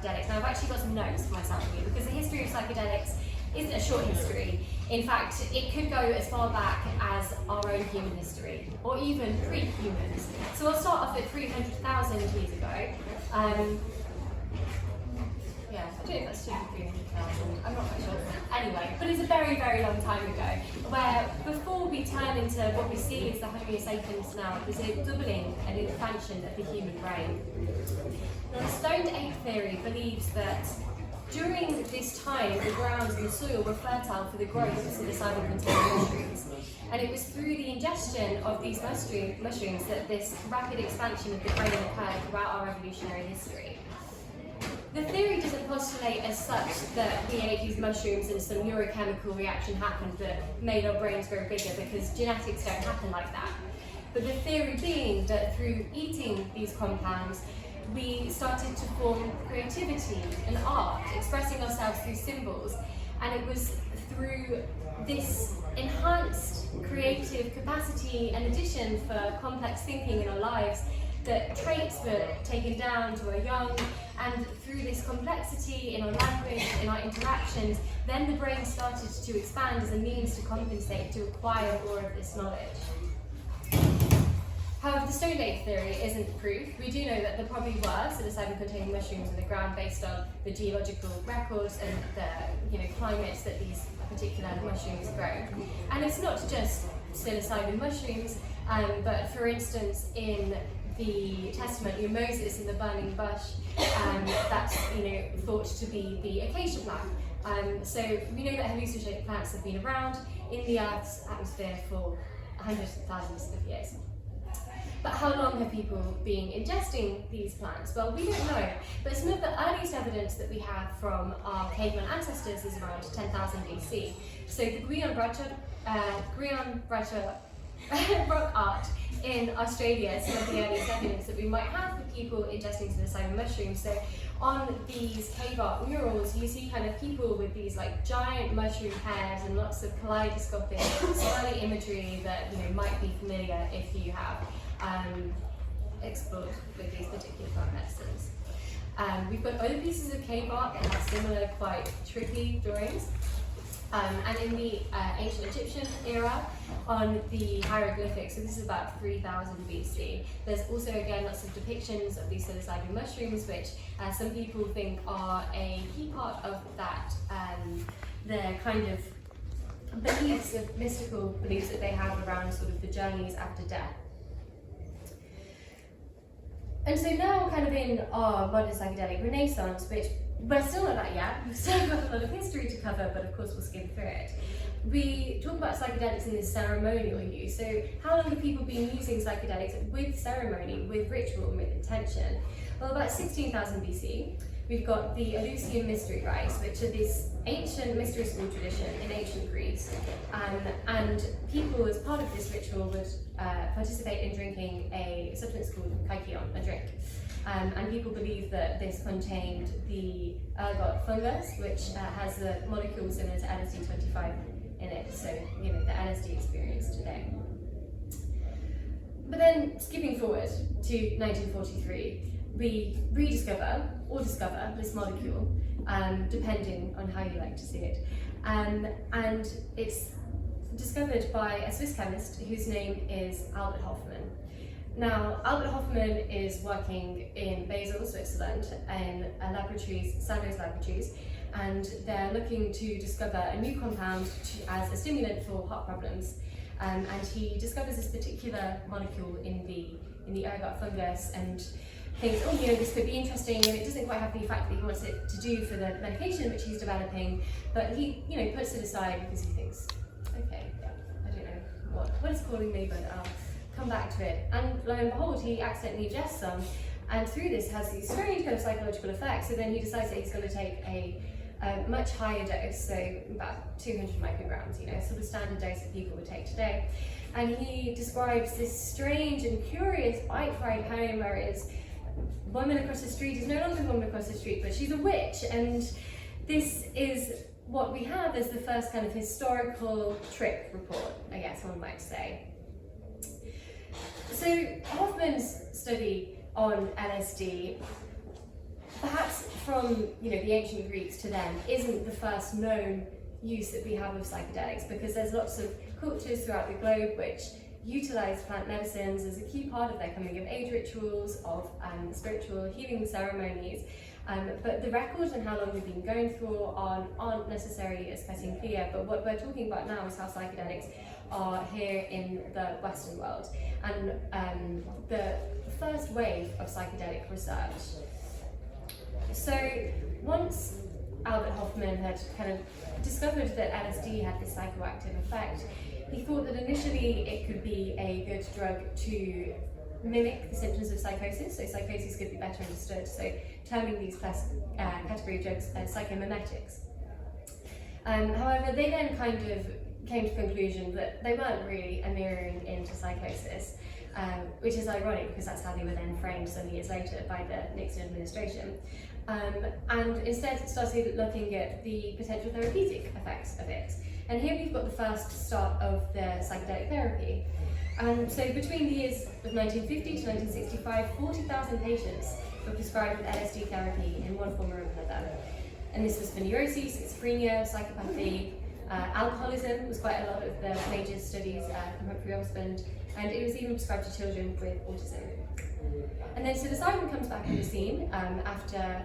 psychedelics. Now I've actually got some notes for myself here, because the history of psychedelics isn't a short history. In fact, it could go as far back as our own human history, or even pre-humans. So I'll start off at 300,000 years ago. Yeah, I don't know if that's 300,000, I'm not quite sure. Anyway, but it's a very, very long time ago, where before we turn into what we see as the Homo sapiens now, there's a doubling and expansion of the human brain. Now, the stoned ape theory believes that during this time, the ground and the soil were fertile for the growth of psilocybin-containing mushrooms, and it was through the ingestion of these mushrooms that this rapid expansion of the brain occurred throughout our evolutionary history. The theory doesn't postulate as such that we ate these mushrooms and some neurochemical reaction happened that made our brains grow bigger, because genetics don't happen like that. But the theory being that through eating these compounds, we started to form creativity and art, expressing ourselves through symbols. And it was through this enhanced creative capacity and addition for complex thinking in our lives that traits were taken down to our young, and through this complexity in our language, in our interactions, then the brain started to expand as a means to compensate, to acquire more of this knowledge. However, the stoned ape theory isn't proof. We do know that there probably were psilocybin-containing mushrooms in the ground based on the geological records and the climates that these particular mushrooms grow. And it's not just psilocybin mushrooms, but for instance, in the Testament, Moses in the burning bush, that's thought to be the acacia plant. So we know that hallucinogenic plants have been around in the Earth's atmosphere for hundreds of thousands of years. But how long have people been ingesting these plants? Well, we don't know, but some of the earliest evidence that we have from our caveman ancestors is around 10,000 BC. So the Birch rock art in Australia is some of the earliest evidence that we might have for people ingesting psilocybin mushrooms. So on these cave art murals, you see kind of people with these like giant mushroom heads and lots of kaleidoscopic, swirly imagery that might be familiar if you have explored with these particular plant medicines. We've got other pieces of cave art that have similar, quite tricky drawings. And in the ancient Egyptian era, on the hieroglyphics, so this is about 3000 BC, there's also again lots of depictions of these psilocybin mushrooms, which some people think are a key part of that, their kind of beliefs, of mystical beliefs that they have around sort of the journeys after death. And so now kind of in our modern psychedelic renaissance, which we're still not at yet, we've still got a lot of history to cover, but of course we'll skim through it. We talk about psychedelics in this ceremonial use. So how long have people been using psychedelics with ceremony, with ritual, and with intention? Well, about 16,000 BC, we've got the Eleusinian mystery rites, which are this ancient mystery school tradition in ancient Greece. And people, as part of this ritual, would participate in drinking a substance called kykeon, a drink. And people believe that this contained the ergot fungus, which has the molecule similar to LSD-25 in it, so the LSD experience today. But then, skipping forward to 1943, we rediscover or discover this molecule, depending on how you like to see it. And it's discovered by a Swiss chemist whose name is Albert Hofmann. Now, Albert Hofmann is working in Basel, Switzerland, in Sandoz laboratories, and they're looking to discover a new compound as a stimulant for heart problems. And he discovers this particular molecule in the ergot fungus and thinks, oh, this could be interesting, and it doesn't quite have the effect that he wants it to do for the medication which he's developing, but he, puts it aside because he thinks, okay, yeah, I don't know what is calling me, but I'll come back to it. And lo and behold, he accidentally ingests some, and through this has these strange kind of psychological effects. So then he decides that he's going to take a much higher dose, so about 200 micrograms, sort of standard dose that people would take today. And he describes this strange and curious bike ride home where his woman across the street is no longer the woman across the street, but she's a witch. And this is what we have as the first kind of historical trick report, I guess one might say. So Hoffman's study on LSD perhaps from the ancient Greeks to them isn't the first known use that we have of psychedelics, because there's lots of cultures throughout the globe which utilize plant medicines as a key part of their coming of age rituals, of spiritual healing ceremonies. But the records and how long we've been going through aren't necessarily as cutting clear, but what we're talking about now is how psychedelics are here in the Western world. And the first wave of psychedelic research. So once Albert Hofmann had kind of discovered that LSD had this psychoactive effect, he thought that initially it could be a good drug to mimic the symptoms of psychosis, so psychosis could be better understood, so terming these category of drugs as psychomimetics. However, they then kind of came to the conclusion that they weren't really a mirroring into psychosis, which is ironic because that's how they were then framed some years later by the Nixon administration. And instead started looking at the potential therapeutic effects of it. And here we've got the first start of the psychedelic therapy. So between the years of 1950 to 1965, 40,000 patients were prescribed with LSD therapy in one form or another. And this was for neuroses, schizophrenia, psychopathy, alcoholism was quite a lot of the major studies from Humphrey Osmond, and it was even prescribed to children with autism. And then psilocybin comes back on the scene after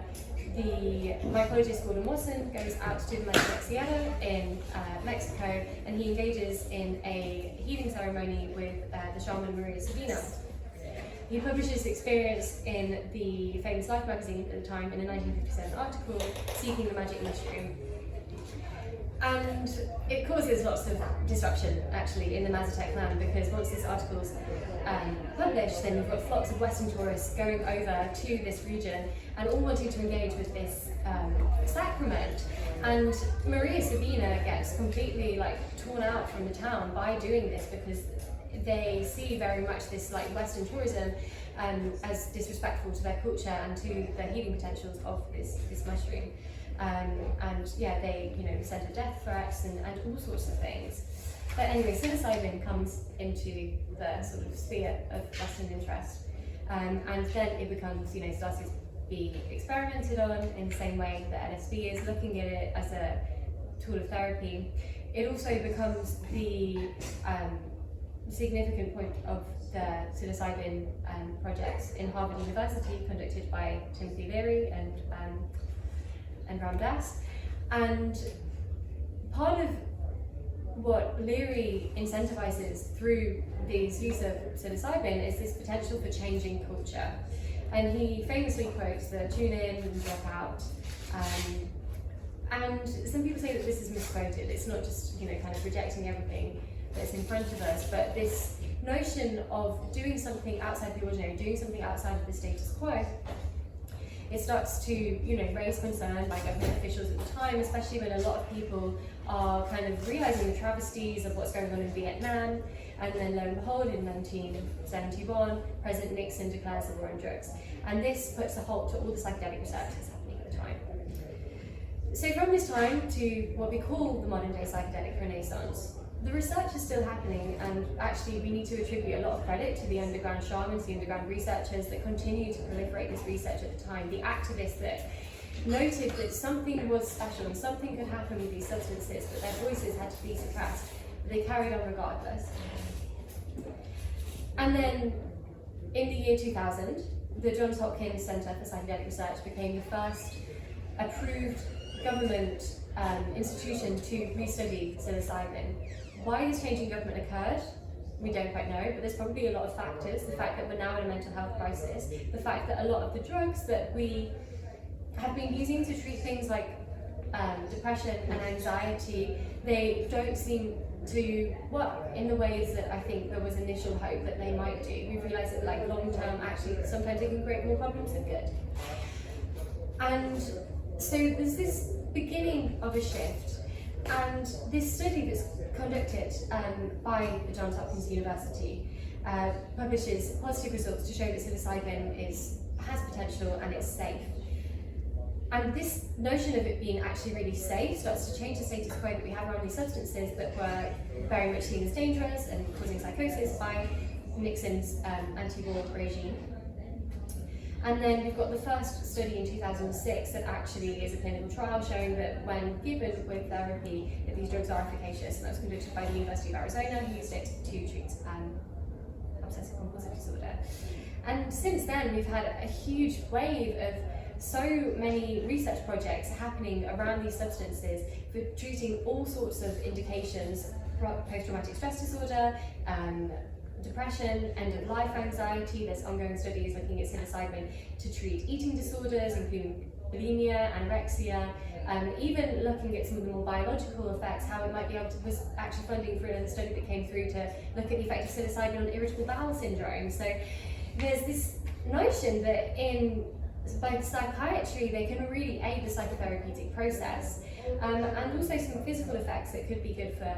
the mycologist Gordon Watson goes out to the Sierra in Mexico, and he engages in a healing ceremony with the shaman Maria Sabina. He published his experience in the famous Life magazine at the time in a 1957 article, Seeking the Magic Mushroom. And it causes lots of disruption, actually, in the Mazatec land, because once this article's published, then you've got flocks of Western tourists going over to this region and all wanting to engage with this sacrament. And Maria Sabina gets completely torn out from the town by doing this, because they see very much this Western tourism as disrespectful to their culture and to the healing potentials of this mushroom. And yeah, they send her death threats and all sorts of things. But anyway, psilocybin comes into the sort of sphere of Western interest, and then it becomes started to be experimented on in the same way that LSD is, looking at it as a tool of therapy. It also becomes the significant point of the psilocybin projects in Harvard University, conducted by Timothy Leary and Ram Dass. And part of what Leary incentivizes through this use of psilocybin is this potential for changing culture. And he famously quotes the tune in and drop out. And some people say that this is misquoted. It's not just kind of rejecting everything that's in front of us, but this notion of doing something outside the ordinary, doing something outside of the status quo. It starts to raise concern by government officials at the time, especially when a lot of people are kind of realizing the travesties of what's going on in Vietnam. And then lo and behold, in 1971, President Nixon declares the war on drugs. And this puts a halt to all the psychedelic research that's happening at the time. So from this time to what we call the modern day psychedelic renaissance, the research is still happening, and actually we need to attribute a lot of credit to the underground shamans, the underground researchers that continue to proliferate this research at the time, the activists that noted that something was special and something could happen with these substances, but their voices had to be suppressed. They carried on regardless. And then in the year 2000, the Johns Hopkins Centre for Psychedelic Research became the first approved government institution to restudy psilocybin. Why this change in government occurred, we don't quite know, but there's probably a lot of factors. The fact that we're now in a mental health crisis, the fact that a lot of the drugs that we have been using to treat things like depression and anxiety, they don't seem to work in the ways that I think there was initial hope that they might do. We realise that long term, actually, sometimes they can create more problems than good. And so there's this beginning of a shift, and this study that's conducted by the Johns Hopkins University publishes positive results to show that psilocybin has potential and it's safe. And this notion of it being actually really safe starts to change the status quo that we have around these substances that were very much seen as dangerous and causing psychosis by Nixon's anti-war regime. And then we've got the first study in 2006 that actually is a clinical trial showing that when given with therapy, that these drugs are efficacious, and that was conducted by the University of Arizona, who used it to treat obsessive compulsive disorder. And since then, we've had a huge wave of so many research projects happening around these substances for treating all sorts of indications: post-traumatic stress disorder, depression, end-of-life anxiety. There's ongoing studies looking at psilocybin to treat eating disorders, including bulimia, anorexia, even looking at some of the more biological effects, how it might be able to, was actually funding for another study that came through to look at the effect of psilocybin on irritable bowel syndrome. So there's this notion that in both psychiatry, they can really aid the psychotherapeutic process. And also some physical effects that could be good for,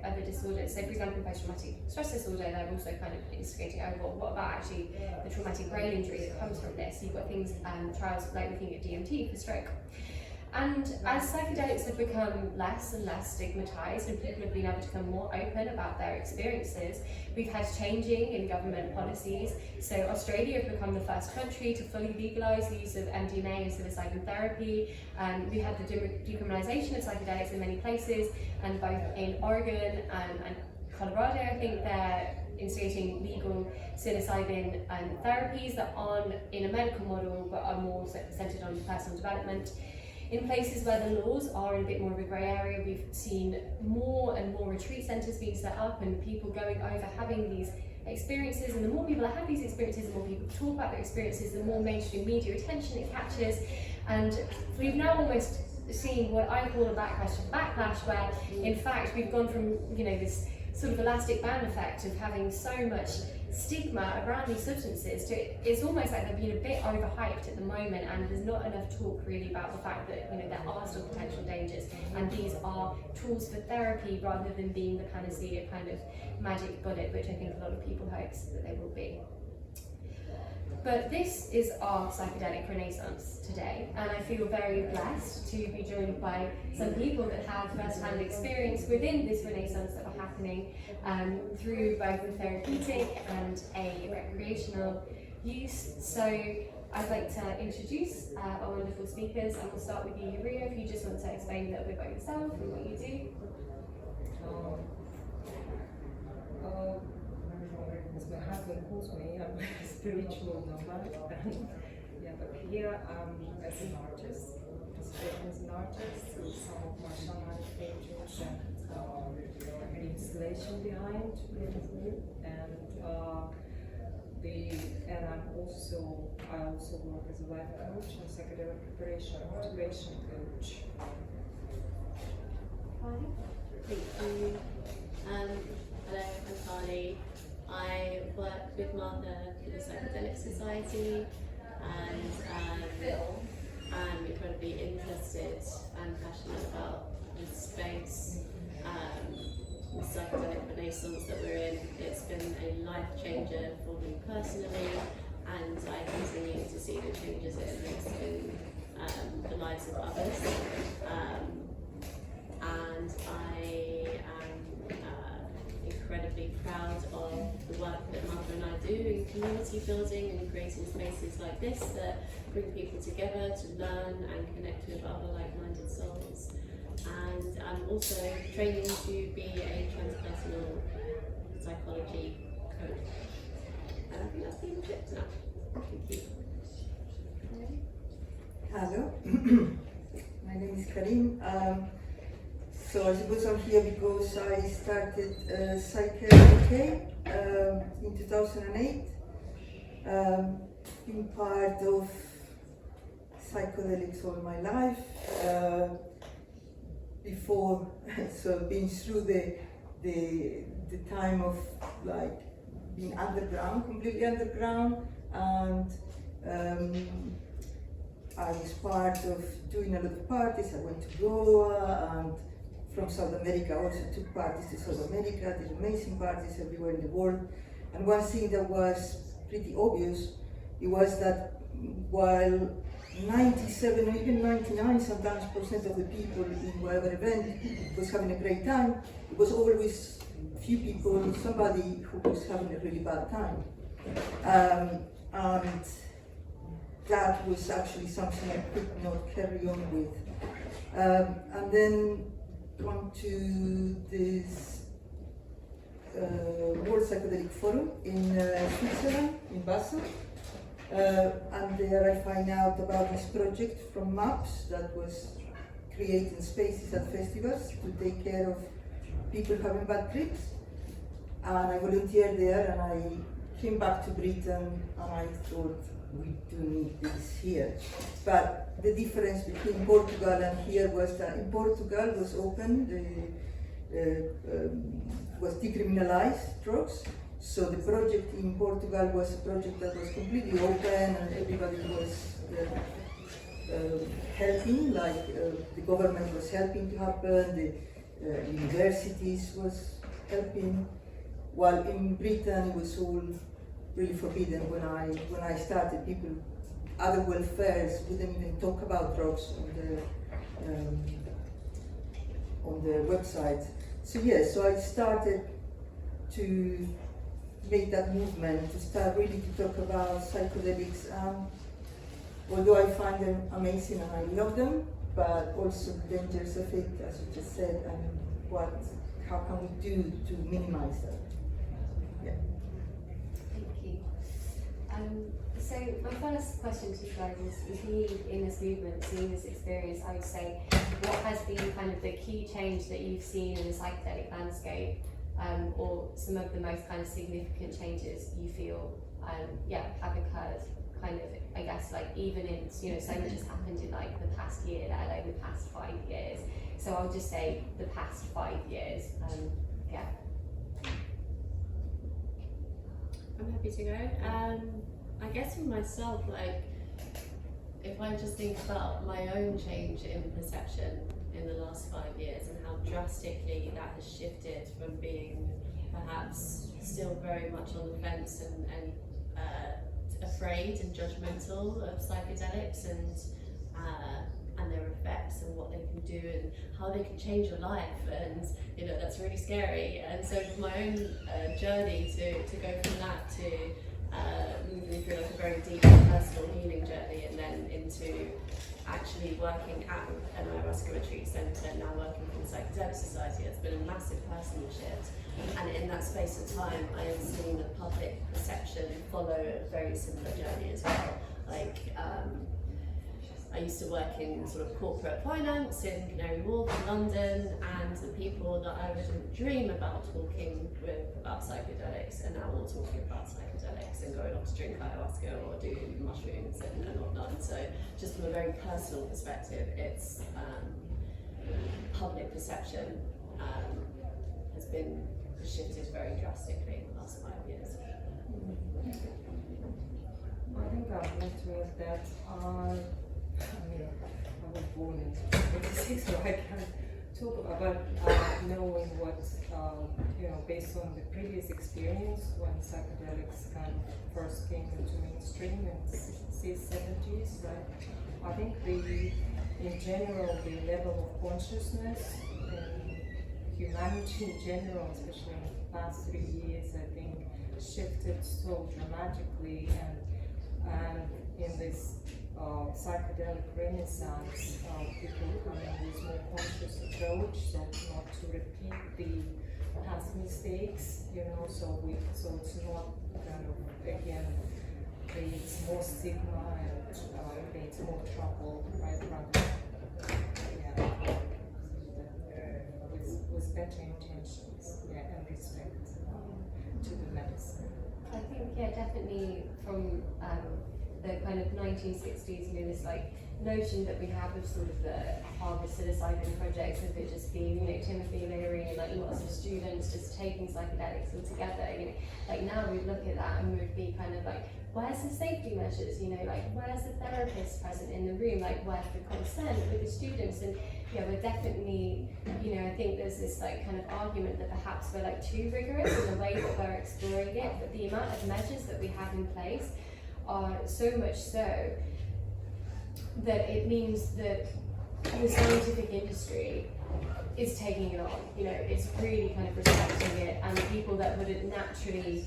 other disorders. So for example, post-traumatic stress disorder, they're also kind of investigating, what about actually the traumatic brain injury that comes from this? You've got things, trials like looking at DMT for stroke. And as psychedelics have become less and less stigmatized and people have been able to become more open about their experiences, we've had changing in government policies. So Australia have become the first country to fully legalize the use of MDMA and psilocybin therapy. We had the decriminalization of psychedelics in many places, and both in Oregon and Colorado, I think they're instigating legal psilocybin therapies that aren't in a medical model but are more centered on personal development. In places where the laws are in a bit more of a grey area, we've seen more and more retreat centres being set up and people going over having these experiences, and the more people that have these experiences, the more people talk about their experiences, the more mainstream media attention it catches. And we've now almost seen what I call a backlash, where in fact we've gone from this sort of elastic band effect of having so much stigma around these substances to it's almost like they're being a bit overhyped at the moment, and there's not enough talk really about the fact that there are still potential dangers, and these are tools for therapy rather than being the panacea kind of magic bullet, which I think a lot of people hope that they will be. But this is our psychedelic renaissance today, and I feel very blessed to be joined by some people that have first-hand experience within this renaissance that are happening through both the therapeutic and a recreational use. So I'd like to introduce our wonderful speakers, and we'll start with you, Rio, if you just want to explain a little bit about yourself and what you do. As my husband calls me, I'm a spiritual nomad. But here I'm as an artist, participating as an artist with some of my shamanic paintings and an installation behind me. And I also work as a life coach and psychedelic preparation and motivation coach. Thank you. Hello, I'm Carly. I work with Martha for the Psychedelic Society, and I'm incredibly interested and passionate about the space, the psychedelic renaissance that we're in. It's been a life changer for me personally, and I continue to see the changes it makes in the lives of others. And I am incredibly proud of the work that Martha and I do in community building and creating spaces like this that bring people together to learn and connect with other like-minded souls. And I'm also training to be a transpersonal psychology coach. And I think that's been clipped now. Thank you. Hello, my name is Karin. So I suppose I'm here because I started PsyCare UK in 2008, been part of psychedelics all my life. Before, so been through the time of like being underground, completely underground, and I was part of doing a lot of parties. I went to Goa, and from South America also took parties to South America, did amazing parties everywhere in the world. And one thing that was pretty obvious, it was that while 97 or even 99 sometimes % of the people in whatever event was having a great time, it was always few people, somebody who was having a really bad time. And that was actually something I could not carry on with. And then went to this World Psychedelic Forum in Switzerland, in Basel. And there I find out about this project from MAPS that was creating spaces at festivals to take care of people having bad trips. And I volunteered there, and I came back to Britain, and I thought, we do need this here. But the difference between Portugal and here was that in Portugal was open, was decriminalized drugs. So the project in Portugal was a project that was completely open, and everybody was helping, like the government was helping to happen, the universities was helping, while in Britain it was all really forbidden. When I started, people, other welfares wouldn't even talk about drugs on the website. So yes, so I started to make that movement, to start really to talk about psychedelics. Although I find them amazing and I love them, but also the dangers of it, as you just said, and how can we do to minimize that? Yeah. Thank you. So my first question to you guys is being in this movement, seeing this experience, I would say, what has been kind of the key change that you've seen in the psychedelic landscape, or some of the most kind of significant changes you feel have occurred, kind of, I guess, like even in, so much has happened in like the past year, let alone the past 5 years. So I'll just say the past 5 years. I'm happy to go. I guess for myself, like, if I just think about my own change in perception in the last 5 years and how drastically that has shifted from being perhaps still very much on the fence and afraid and judgmental of psychedelics and their effects and what they can do and how they can change your life, and that's really scary. And so for my own journey to go from that to moving through like a very deep personal healing journey, and then into actually working at an ayahuasca retreat centre, now working for the Psychedelic Society, it's been a massive personal shift. And in that space of time, I have seen the public perception follow a very similar journey as well. Like, I used to work in sort of corporate finance in Canary Wharf in London, and the people that I wouldn't dream about talking with about psychedelics are now all talking about psychedelics and going off to drink ayahuasca or do mushrooms and whatnot. And so just from a very personal perspective, it's public perception has been shifted very drastically in the last 5 years. I think I've lived with that. I was born in 1986, so I can talk about knowing what, based on the previous experience when psychedelics kind of first came into mainstream in the 60s, 70s, right? I think in general, the level of consciousness and humanity in general, especially in the past 3 years, I think shifted so dramatically, and in this psychedelic renaissance, people coming with more conscious approach, so not to repeat the past mistakes, so it's not kind of, again, creates more stigma and creates more trouble, right, with better intentions, and respect to the medicine. I think, definitely from the kind of 1960s, this like notion that we have of sort of the Harvard psilocybin projects, of it just being, Timothy Leary, like lots of students just taking psychedelics all together, like now we look at that and we would be kind of like, where's the safety measures, like where's the therapist present in the room, like where's the consent with the students? And we're definitely, I think there's this like kind of argument that perhaps we're like too rigorous in the way that we're exploring it, but the amount of measures that we have in place are so much so that it means that the scientific industry is taking it on. It's really kind of respecting it, and people that wouldn't naturally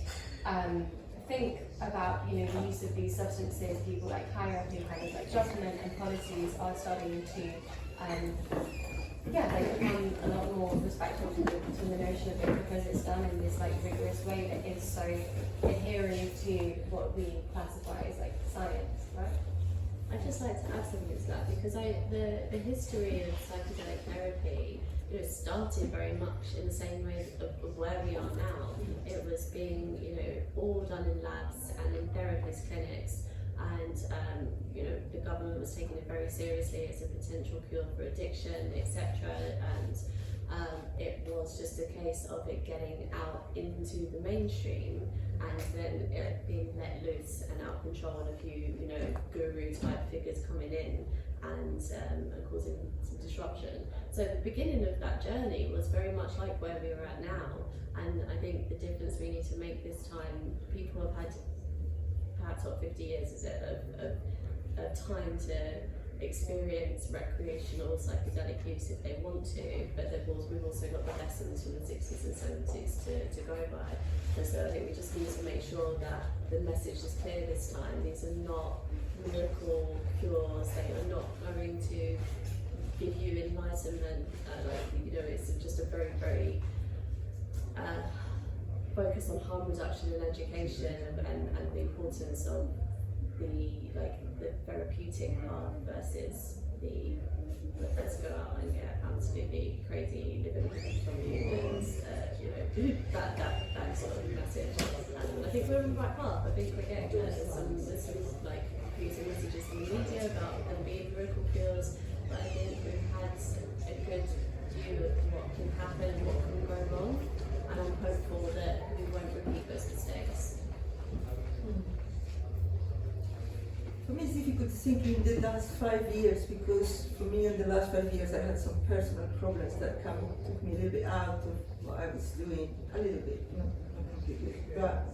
think about, you know, the use of these substances, people like higher up in kind of like government and policies are starting to become a lot more respectful to the notion of it, because it's done in this like rigorous way that is so adhering to what we classify as like science, right? I'd just like to add something to that, because the history of psychedelic therapy, you know, started very much in the same way of where we are now. It was being, you know, all done in labs and in therapist clinics, and you know, the government was taking it very seriously as a potential cure for addiction, etc. And it was just a case of it getting out into the mainstream, and then it being let loose and out of control, and a few, you know, guru type figures coming in and causing some disruption. So the beginning of that journey was very much like where we are at now, and I think the difference we need to make this time, people have had perhaps what 50 years is it of time to experience recreational psychedelic use if they want to, but we've also got the lessons from the 60s and 70s to go by. And so I think we just need to make sure that the message is clear this time. These are not miracle cures, they are not going to give you enlightenment, you know, it's just a very, very focus on harm reduction and education, and the importance of the therapeutic path versus the let's go out and get absolutely crazy living from you, and you know, that sort of message. And I think we're on the right path. I think we're getting there's some like confusing messages in the media about them being miracle cures, but I think we've had a good view of what can happen, what can go wrong, and I'm hopeful that we won't repeat those mistakes. For me, it's difficult to think in the last 5 years, because for me in the last 5 years I had some personal problems that took me a little bit out of what I was doing, a little bit, not completely. But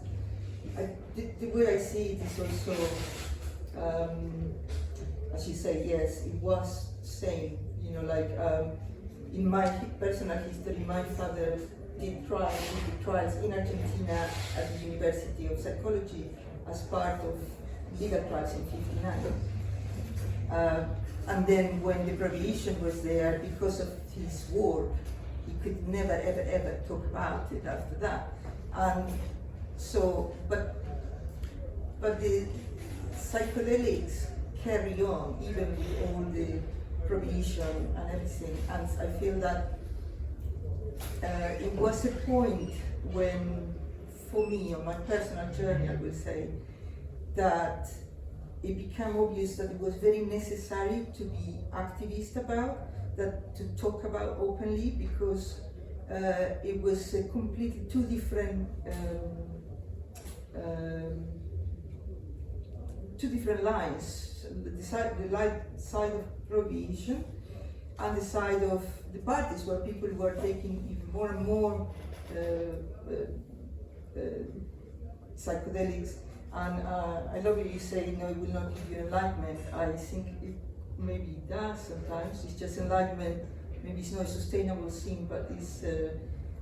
the way I see it is also, as you say, yes, it was same, you know, like in my personal history, my father did trials in Argentina at the University of Psychology as part of legal trials in '59. And then when the prohibition was there, because of his work, he could never ever talk about it after that. And so, but the psychedelics carry on even with all the prohibition and everything. And I feel that it was a point when, for me, on my personal journey, I will say, that it became obvious that it was very necessary to be activist about that, to talk about openly, because it was completely two different lines: the light side of prohibition and the side of the parties, where people were taking even more and more psychedelics. And I love what you say, no, it will not give you enlightenment. I think it maybe does sometimes. It's just enlightenment. Maybe it's not a sustainable thing, but it's a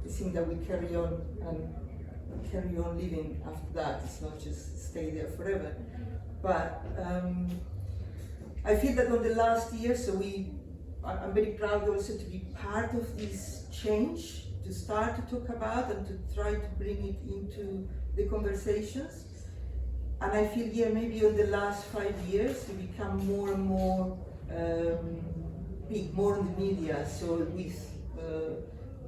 thing that we carry on and carry on living after that. It's not just stay there forever. But I feel that on the last year, I'm very proud also to be part of this change, to start to talk about and to try to bring it into the conversations. And I feel, yeah, maybe in the last 5 years, we become more and more big, more in the media. So with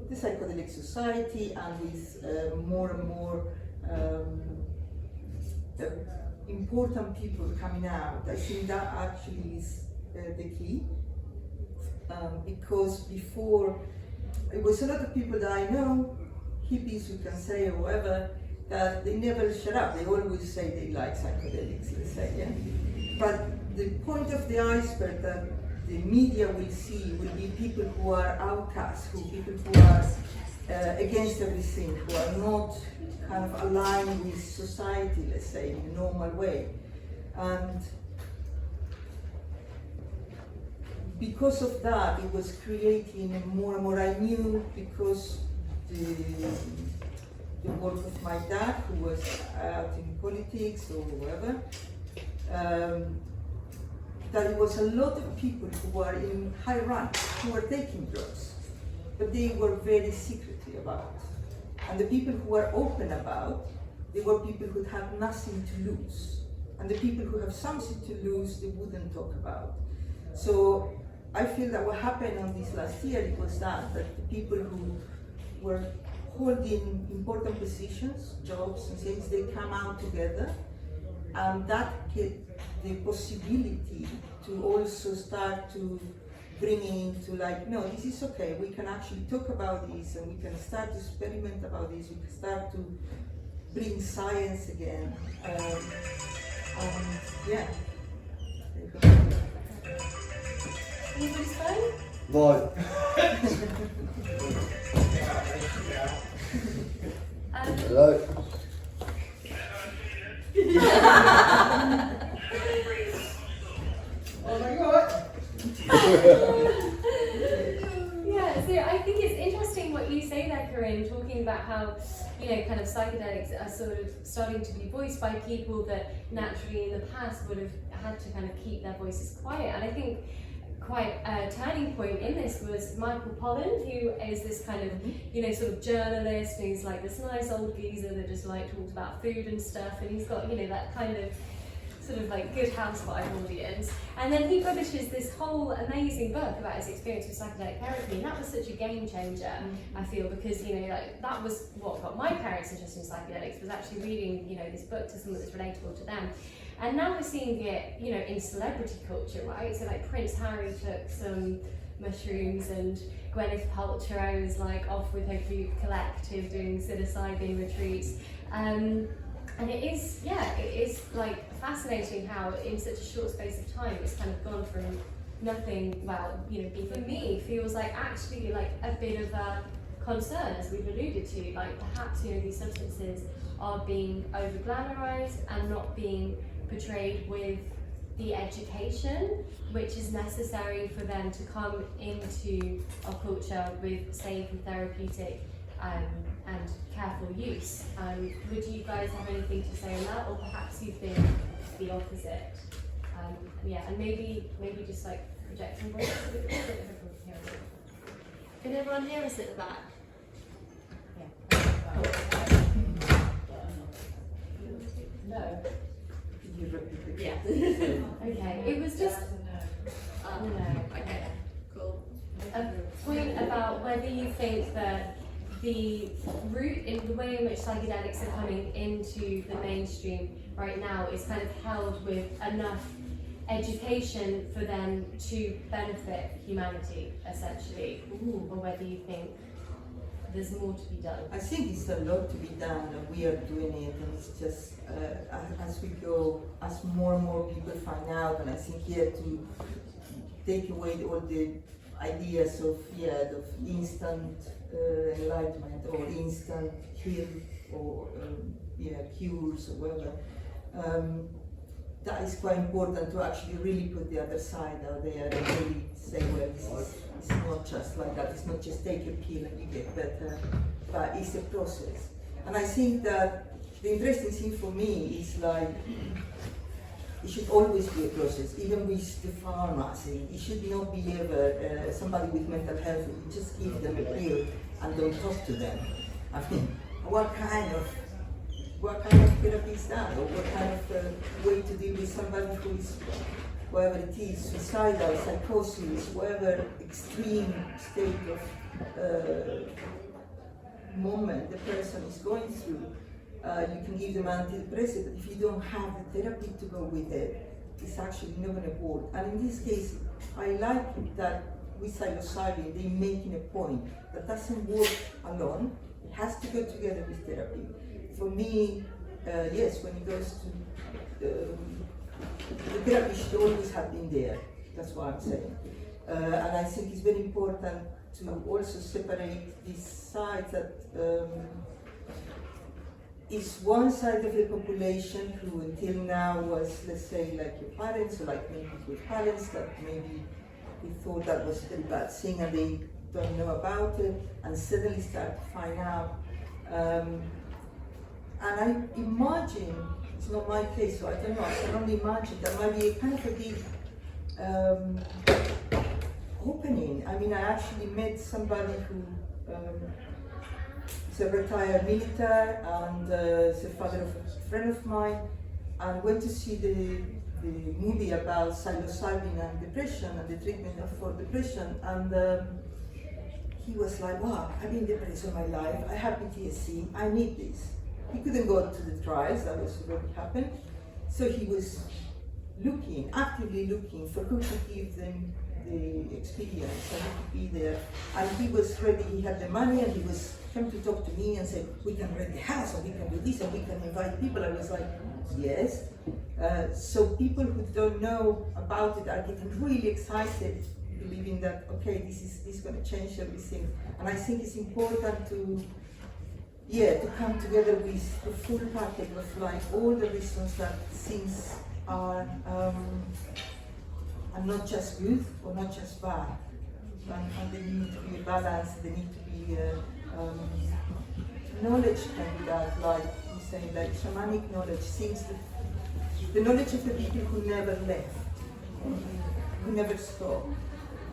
the Psychedelic Society and with more and more important people coming out, I think that actually is the key. Because before, it was a lot of people that I know, hippies, we can say, or whatever, that they never shut up. They always say they like psychedelics, let's say, yeah? But the point of the iceberg that the media will see will be people who are outcasts, people who are against everything, who are not kind of aligned with society, let's say, in a normal way. And because of that, it was creating more and more. I knew, because the work of my dad, who was out in politics or whatever, that it was a lot of people who were in high rank who were taking drugs, but they were very secretly about. And the people who were open about, they were people who had nothing to lose. And the people who have something to lose, they wouldn't talk about. So I feel that what happened on this last year, it was that the people who were holding important positions, jobs and things, they come out together, and that gave the possibility to also start to bring into like, no, this is okay, we can actually talk about this, and we can start to experiment about this, we can start to bring science again, yeah. Anybody's phone? Right. Hello. Oh my God! Yeah, so I think it's interesting what you say there, Karin, talking about how, kind of psychedelics are sort of starting to be voiced by people that naturally in the past would have had to kind of keep their voices quiet. And I think quite a turning point in this was Michael Pollan, who is this kind of, sort of journalist, and he's like this nice old geezer that just like talks about food and stuff, and he's got, that kind of sort of like good housewife audience. And then he publishes this whole amazing book about his experience with psychedelic therapy, and that was such a game changer, I feel, because, that was what got my parents interested in psychedelics, was actually reading, this book to someone that's relatable to them. And now we're seeing it, in celebrity culture, right? So like Prince Harry took some mushrooms, and Gwyneth Paltrow is like off with her group collective doing psilocybin retreats. And it is like fascinating how in such a short space of time it's kind of gone from nothing, for me, feels like actually like a bit of a concern, as we've alluded to, like perhaps, these substances are being over glamorized and not being portrayed with the education which is necessary for them to come into our culture with safe and therapeutic and careful use. Would you guys have anything to say on that, or perhaps you think the opposite? And maybe just like projecting voice. Can everyone hear us at the back? No. You repeat it. Yeah. Okay. It was just Okay, cool. a point about whether you think that the route in the way in which psychedelics are coming into the mainstream right now is kind of held with enough education for them to benefit humanity, essentially, or whether you think there's more to be done. I think it's a lot to be done, and we are doing it, and it's just as we go, as more and more people find out, and I think here to take away all the ideas of instant enlightenment or instant cure or cures or whatever. That is quite important to actually really put the other side out there and really say, well, it's not just like that. It's not just take a pill and you get better, but it's a process. And I think that the interesting thing for me is like, it should always be a process, even with the pharmacy. It should not be ever somebody with mental health, you just give them a pill and don't talk to them. I mean, what kind of therapy is that, or what kind of way to deal with somebody who is, whatever it is, suicidal, psychosis, whatever extreme state of moment the person is going through. You can give them antidepressant, but if you don't have the therapy to go with it, it's actually not going to work. And in this case, I like that with psilocybin, they're making a point that doesn't work alone. It has to go together with therapy. For me, yes, when it goes to the therapy should always have been there. That's what I'm saying. And I think it's very important to also separate these sides that is one side of the population who until now was, let's say, like your parents, or like many people's parents, that maybe we thought that was a very bad thing and they don't know about it, and suddenly start to find out. And I imagine, it's not my case, so I don't know, I can only imagine there might be a kind of a big opening. I mean, I actually met somebody who is a retired military and is the father of a friend of mine, and went to see the movie about psilocybin and depression and the treatment for depression, and he was like, wow, I've been depressed all my life, I have PTSD, I need this. He couldn't go to the trials, that was what happened, so he was looking, actively looking for who to give them the experience and who to be there. And he was ready, he had the money, and he was came to talk to me and said, we can rent the house, and we can do this, and we can invite people. I was like, yes. So people who don't know about it are getting really excited, believing that, okay, this is going to change everything. And I think it's important to come together with the full package of like all the reasons that things are not just good or not just bad, and they need to be balanced. They need to be knowledge can be that, like you saying, like shamanic knowledge, things that the knowledge of the people who never left, who never stopped,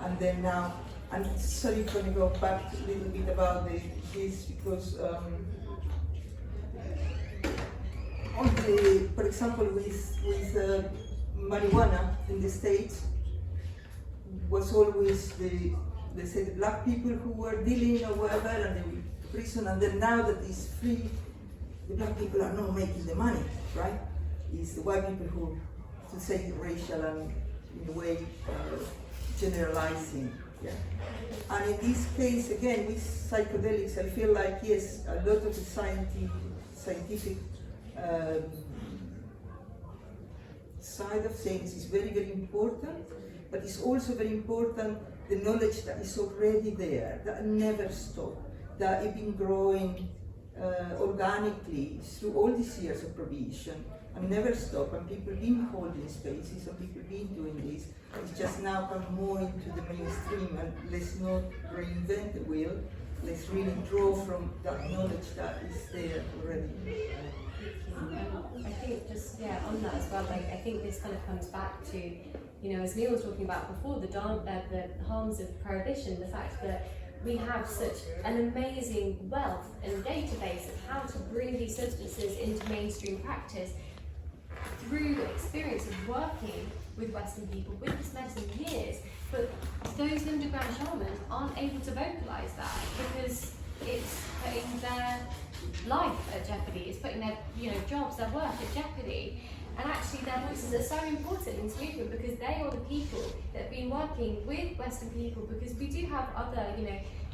and then now. And sorry, going to go back a little bit about this because. For example, with marijuana in the States, was always the black people who were dealing or whatever, and they were in prison, and then now that it's free, the black people are not making the money, right? It's the white people who, to say racial and in a way generalizing. Yeah. And in this case, again, with psychedelics, I feel like, yes, a lot of the scientific side of things is very, very important, but it's also very important the knowledge that is already there, that never stopped, that it's been growing organically through all these years of provision and never stopped, and people been holding spaces and people been doing this. It's just now come more into the mainstream, and let's not reinvent the wheel, let's really draw from that knowledge that is there already. I think just on that as well, like I think this kind of comes back to, you know, as Neil was talking about before, the harms of prohibition, the fact that we have such an amazing wealth and database of how to bring these substances into mainstream practice through experience of working with Western people, with this medicine years, but those underground shamans aren't able to vocalise that because it's putting their life at jeopardy, it's putting their jobs, their work at jeopardy. And actually their voices are so important in this movement because they are the people that have been working with Western people, because we do have other,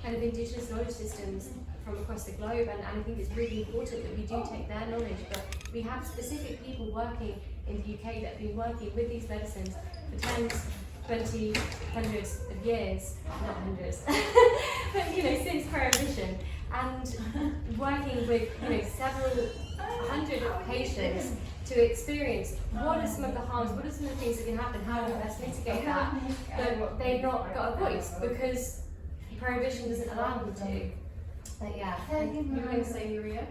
kind of indigenous knowledge systems from across the globe, and I think it's really important that we do take their knowledge, but we have specific people working in the UK that have been working with these medicines for 10s, 20, hundreds of years, not hundreds, but since prohibition, and working with several hundred patients to experience what are some of the harms, what are some of the things that can happen, how do we best mitigate that, but they've not got a voice because prohibition doesn't allow them to. But yeah, you were going to say, Maria?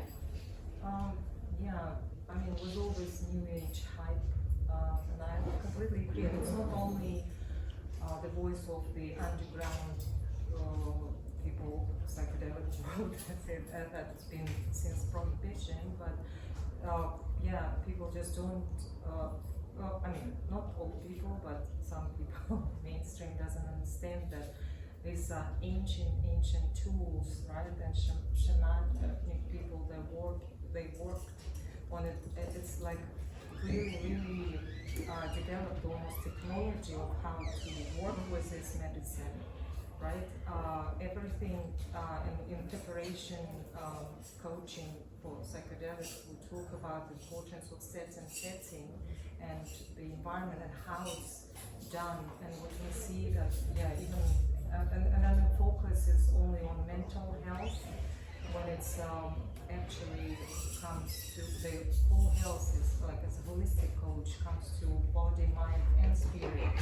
I mean, with all this new age hype, and I completely agree, it's not only the voice of the underground people, psychedelic world, that's been since prohibition, but people just don't, I mean, not all people, but some people, mainstream doesn't understand that these are ancient tools, right? And shamanic people, they worked on it. It's like really developed almost technology of how to work with this medicine, right? Everything in preparation, coaching for psychedelics, we talk about the importance of setting and the environment and how it's done, and we can see that even and then the focus is only on mental health when it's actually comes to the whole health is like as a holistic coach comes to body, mind and spirit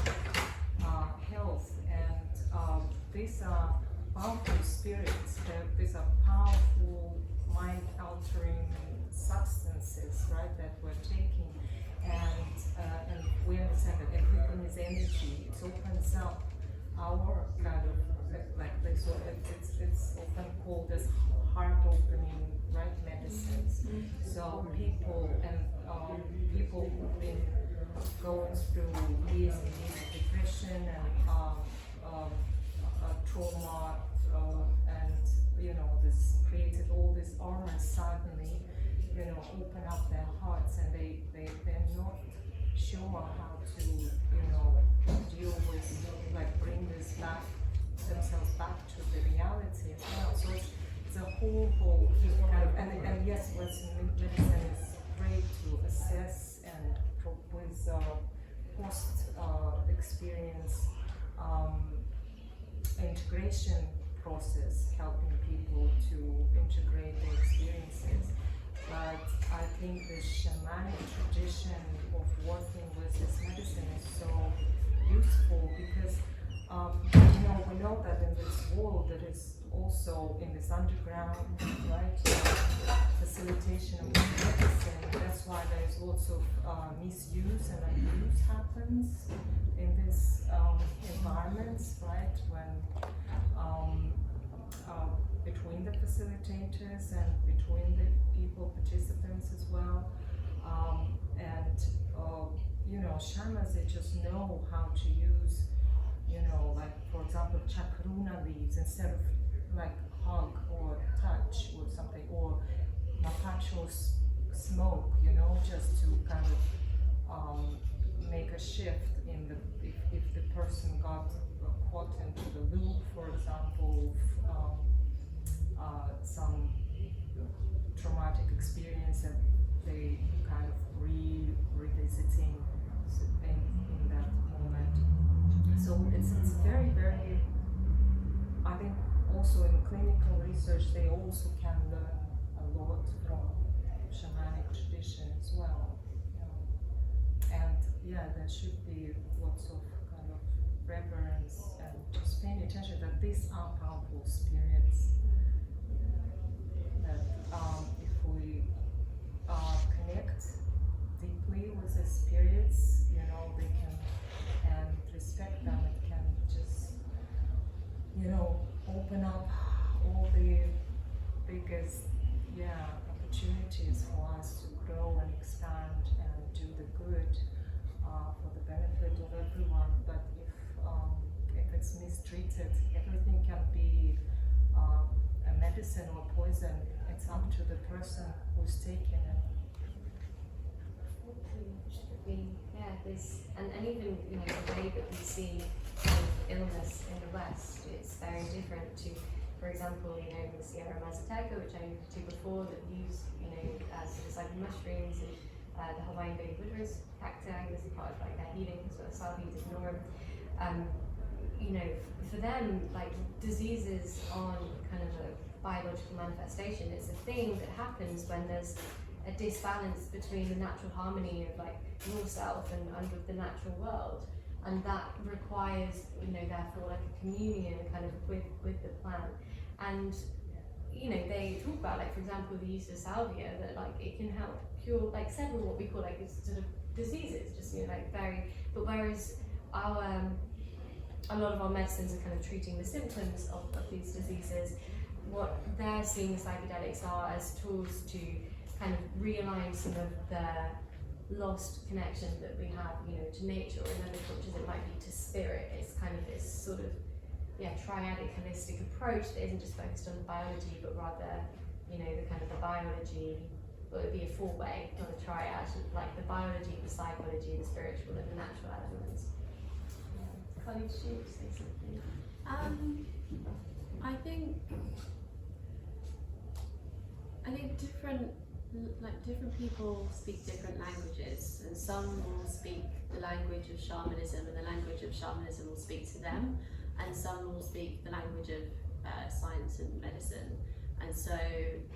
health, and these are powerful spirits, these are powerful mind-altering substances, right, that we're taking, and we understand that everything is energy. It opens up our kind of like this. So it's often called as heart-opening, right, medicines. So people who've been going through years and years of depression and trauma, and this created all this armor suddenly, open up their hearts, and they're not sure how to, deal with, like, bring themselves back to the reality as well. So it's a whole kind of, and yes, Western medicine is great to assess and with post experience integration process, helping people to integrate their experiences. But I think the shamanic tradition of working with this medicine is so useful because we know that in this world there is also in this underground, right, facilitation of this medicine. That's why there is lots of misuse and abuse happens in these environments, right, when between the facilitators and between the people, participants as well. Shamans, they just know how to use, like, for example, chakruna leaves instead of like hug or touch or something, or mapacho smoke, just to kind of make a shift in the, if the person got caught into the loop, for example, of some traumatic experience that they kind of revisiting in that moment. So it's very, very, I think also in clinical research they also can learn a lot from shamanic tradition as well. And there should be lots of kind of reverence and just paying attention that these are powerful spirits. That if we connect deeply with the spirits, they can, and respect them, it can just, open up all the biggest, opportunities for us to grow and expand and do the good for the benefit of everyone. But if it's mistreated, everything can be a medicine or poison. It's up to the person who's taking it. And even the way that we see kind of illness in the West, it's very different to, for example, the Sierra Mazateca, which I alluded to before, that use psilocybin mushrooms, and the Hawaiian baby Woodrose cacti as part of like their healing, as well as salvias ignorum. For them, like, diseases aren't kind of a biological manifestation. It's a thing that happens when there's a disbalance between the natural harmony of like yourself and under the natural world, and that requires therefore like a communion kind of with the plant. And they talk about, like, for example, the use of salvia, that like it can help cure like several what we call like sort of diseases, just but whereas a lot of our medicines are kind of treating the symptoms of these diseases, what they're seeing psychedelics are as tools to kind of realign some of the lost connection that we have, to nature, or in other cultures it might be to spirit. It's kind of this sort of triadic holistic approach that isn't just focused on the biology, but rather, the kind of the biology, well, it would be a four-way, not a triad, like the biology, the psychology, the spiritual, and the natural elements. Colleague Stokes, say something. I think different people speak different languages, and some will speak the language of shamanism, and the language of shamanism will speak to them, and some will speak the language of science and medicine. And so,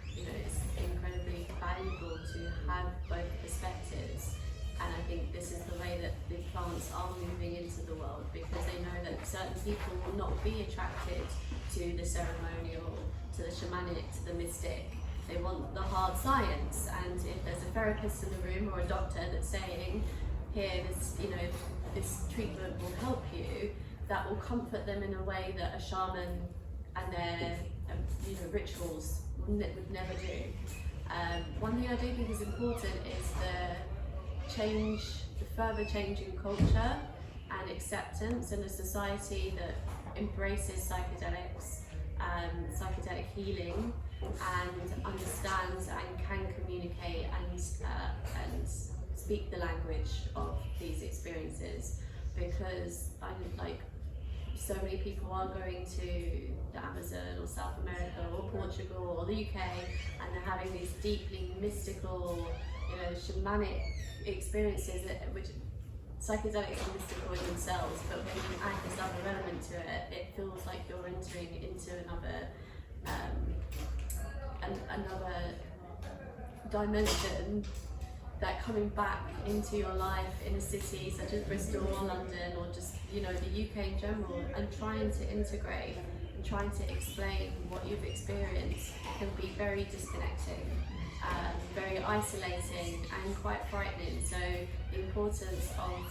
it's incredibly valuable to have both perspectives. And I think this is the way that the plants are moving into the world, because they know that certain people will not be attracted to the ceremonial, to the shamanic, to the mystic, they want the hard science. And if there's a therapist in the room or a doctor that's saying, here, this treatment will help you, that will comfort them in a way that a shaman and their rituals would never do. One thing I do think is important is the further change in culture and acceptance in a society that embraces psychedelics, psychedelic healing, and understands and can communicate and speak the language of these experiences. Because so many people are going to the Amazon or South America or Portugal or the UK, and they're having these deeply mystical, shamanic experiences, which psychedelics are mystical in themselves, but when you add this other element to it, it feels like you're entering into another dimension, that coming back into your life in a city such as Bristol or London or just the UK in general, and trying to integrate and trying to explain what you've experienced can be very disconnecting, very isolating and quite frightening. So the importance of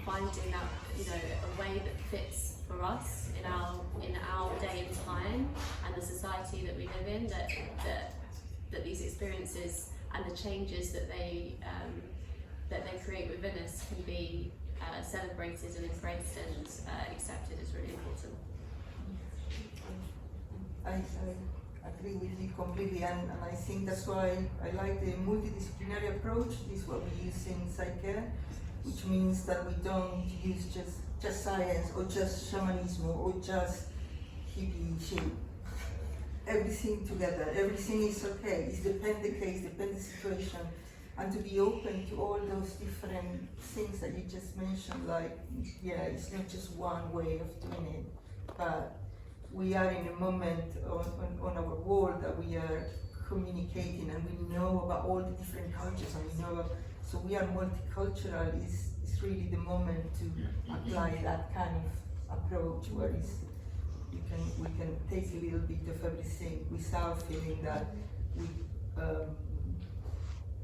finding out a way that fits for us in our day and time and the society that we live in, that these experiences and the changes that they create within us can be celebrated and embraced and accepted is really important. I agree with you completely, and I think that's why I like the multidisciplinary approach. This is what we use in PsyCare, which means that we don't use just science or just shamanism or just hippie shit. Everything together, everything is okay. It depends the case, depends the situation, and to be open to all those different things that you just mentioned. It's not just one way of doing it, but we are in a moment on our world that we are communicating, and we know about all the different cultures, and we know. So we are multicultural. It's really the moment to apply that kind of approach, where we can take a little bit of everything without feeling that we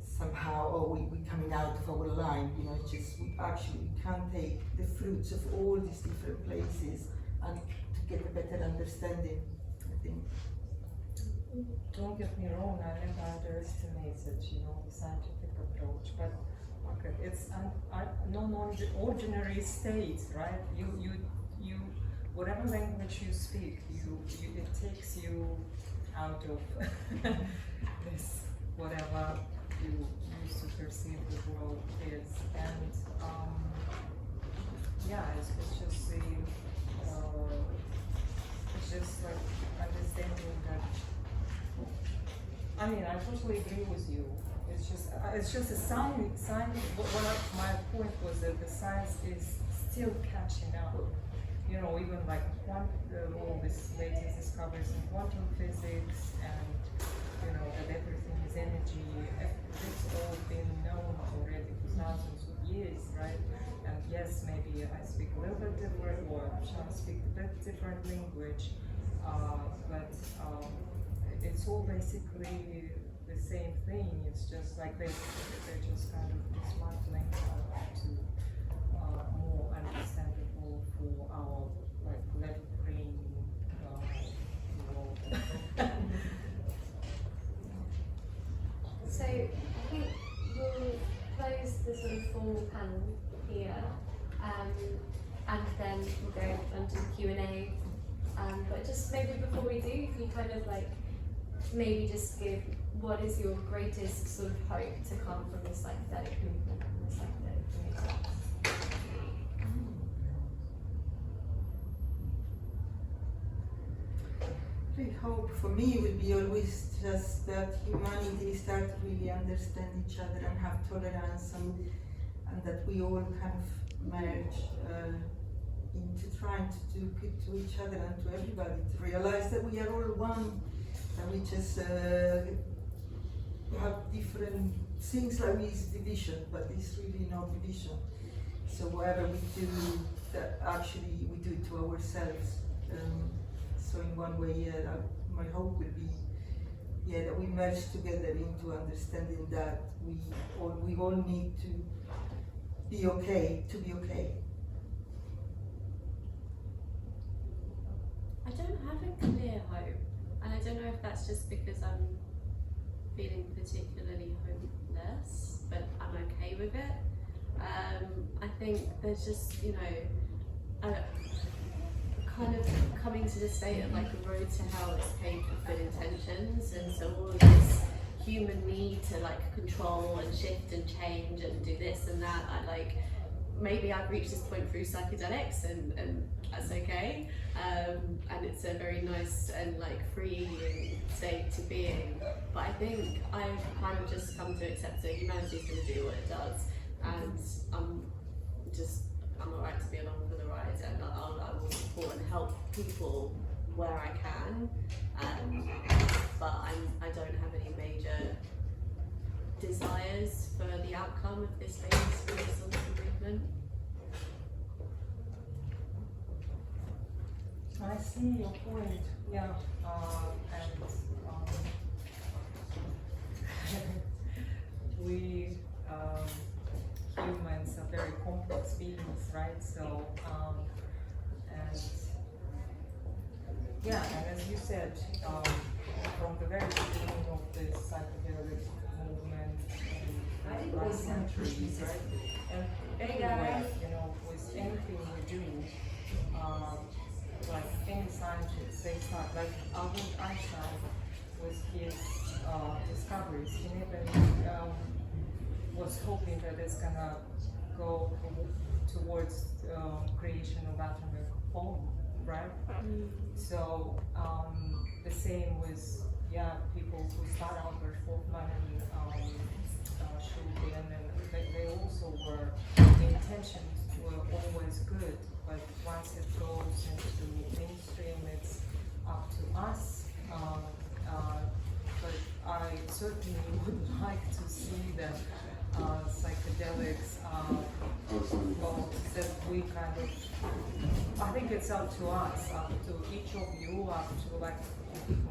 somehow we coming out of our line. We can take the fruits of all these different places and to get a better understanding, I think. Don't get me wrong, I never underestimated, the scientific approach, but okay, it's non-ordinary state, right? You whatever language you speak, it takes you out of this whatever you used to perceive the world is, and it's just like understanding that. I mean, I totally agree with you. It's just a science. My point was that the science is still catching up. Even like all these latest discoveries in quantum physics, and that everything is energy. It's all been known already for thousands of years, right? And yes, maybe I speak a little bit different, or I speak a bit different language, but it's all basically the same thing. It's just like they're just kind of dismantling to more understandable for our left brain world. So I think we'll close the sort of formal panel here, and then we'll go on to the Q&A. But just maybe before we do, if you kind of maybe just give what is your greatest sort of hope to come from the psychedelic movement and the psychedelic community? The hope for me will be always just that humanity start to really understand each other and have tolerance, and that we all kind of merge into trying to do good to each other and to everybody, to realize that we are all one, and we just have different things like this division, but it's really no division. So whatever we do, that actually we do it to ourselves. So in one way, my hope will be that we merge together into understanding that we all need to be okay, to be okay. I don't have a clear hope, and I don't know if that's just because I'm feeling particularly hopeless, but I'm okay with it. I think there's just, you know, kind of coming to the state of like a road to hell is paved with good intentions, and so all of this human need to like control and shift and change and do this and that, maybe I've reached this point through psychedelics and that's okay, and it's a very nice and like freeing state to be in, but I think I've kind of just come to accept that humanity's going to do what it does, and I'm alright to be along for the ride, and I will support and help people where I can, but I don't have any major desires for the outcome of this latest Renaissance movement. I see your point, yeah, we humans are very complex beings, right? So, and as you said, from the very beginning of the psychedelic movement in the last centuries, right? And anyway, you know, with anything we do, like any scientist, they start, like Albert Einstein with his discoveries, he never was hoping that it's gonna go towards creation of atomic bomb, right? So the same with people who start out with Hoffman and Schulgen, and they also were, the intentions were always good, but once it goes into mainstream, it's up to us. But I certainly would like to see that psychedelics, well, that we kind of, I think it's up to us, up to each of you, up to like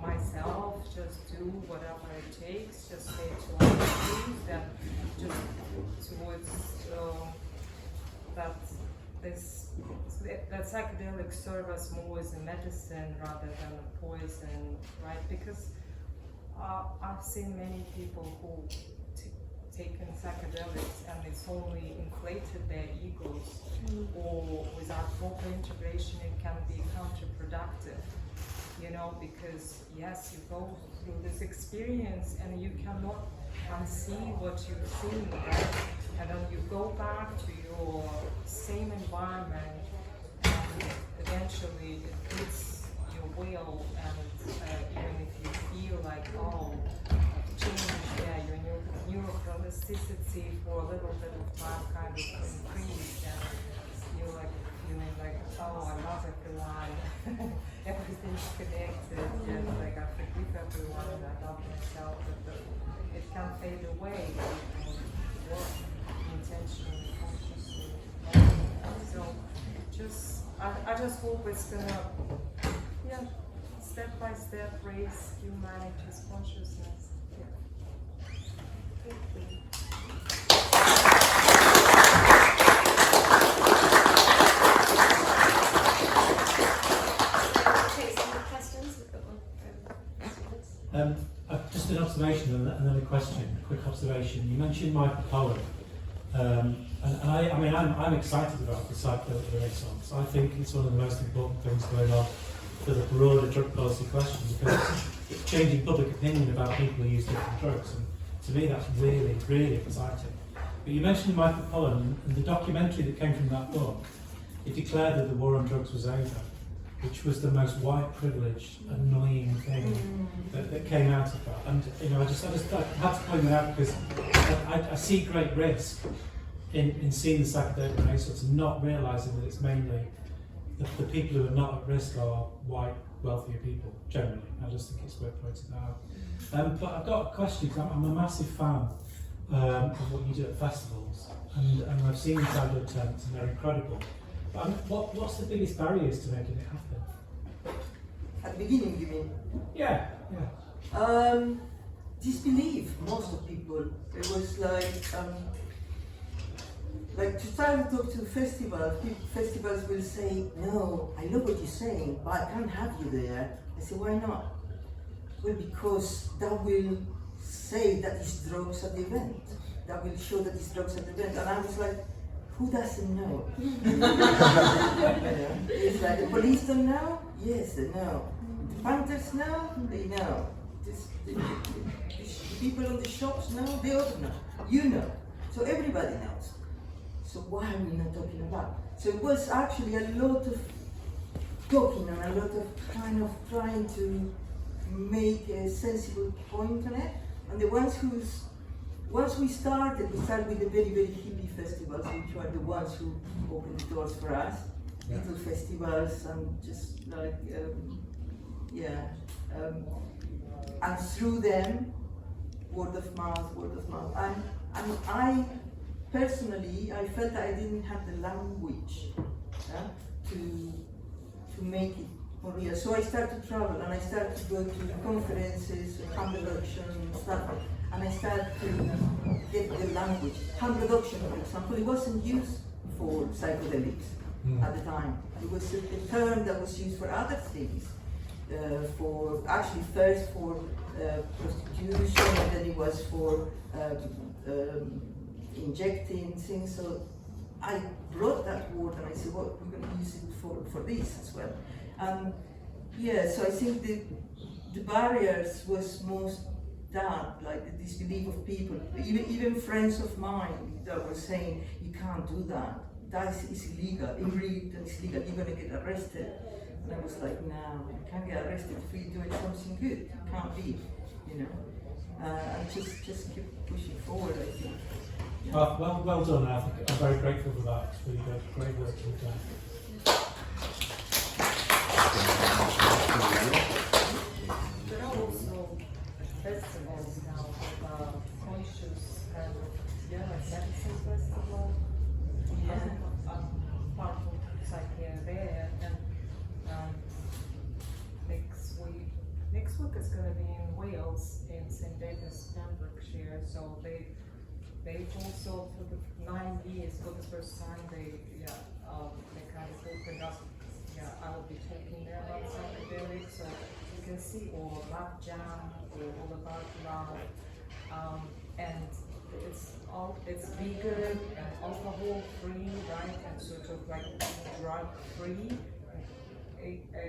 myself, just do whatever it takes, just stay to our views, and just towards that psychedelics serve us more as a medicine rather than a poison, right? Because I've seen many people who taken psychedelics and it's only inflated their egos, or without proper integration it can be counterproductive, you know, because yes, you go through this experience and you cannot unsee what you've seen, right? And then you go back to your same environment, and eventually it hits your will, and even if you feel like, oh, change, your neuroplasticity for a little bit of time kind of increased, and you're like feeling like, oh, I love everyone, everything's connected, and like I forgive everyone and I love myself, but it can fade away if you work intentionally, consciously. So I just hope it's gonna, step by step raise humanity's consciousness. Just an observation and then a question, a quick observation. You mentioned Michael Pollan, and I'm excited about the psychedelic renaissance. I think it's one of the most important things going on for the broader drug policy question, because it's changing public opinion about people who use different drugs, and to me that's really, really exciting. But you mentioned Michael Pollan, and the documentary that came from that book, it declared that the war on drugs was over, which was the most white privileged, annoying thing that came out of that. And you know, I just had to point that out, because I see great risk in seeing the psychedelic renaissance and not realising that it's mainly the people who are not at risk are white, wealthier people, generally. I just think it's worth pointing that out. But I've got a question, because I'm a massive fan of what you do at festivals, and I've seen the sound attempts and they're incredible. But what's the biggest barriers to making it happen? At the beginning, you mean? Yeah. Disbelief, most of people. It was like to start to talk to festivals, festivals will say, no, I love what you're saying, but I can't have you there. I say, why not? Well, because that will say that it's drugs at the event. That will show that it's drugs at the event. And I was like, who doesn't know? It's like the police don't know? Yes, they know. The punters know? They know. The people on the shops know? They also know. You know. So everybody knows. So why are we not talking about? So it was actually a lot of talking and a lot of kind of trying to make a sensible point on it. And the ones once we started with the very, very hippie festivals, which were the ones who opened the doors for us. Yeah. Little festivals and just like, and through them, word of mouth. And I personally, I felt that I didn't have the language to make it more real. So I started to travel and I started to go to conferences, harm reduction and stuff. And I started to get the language. Harm reduction, for example, it wasn't used for psychedelics at the time. It was a term that was used for other things. First for prostitution, and then it was for injecting things. So I brought that word and I said, well, we're going to use it for this as well. So I think the barriers was most that, like the disbelief of people, even friends of mine that were saying, you can't do that. That is illegal. In really, that's illegal. You're going to get arrested. And I was like, no, you can't get arrested if you're doing something good. You can't be, and just keep pushing forward, I think. Yeah. Well done. I think I'm very grateful for that. It's really good. Great work you've done. There are also festivals now of conscious kind of, like medicine festival. And I'm part of PsyCare there. And next week is going to be in Wales, in St David's, Pembrokeshire. So they've also for the 9 years, for the first time, they kind of opened up. I will be talking there about psychedelics, so you can see all love jam, all about love, and it's vegan and alcohol free, right, and sort of like drug free,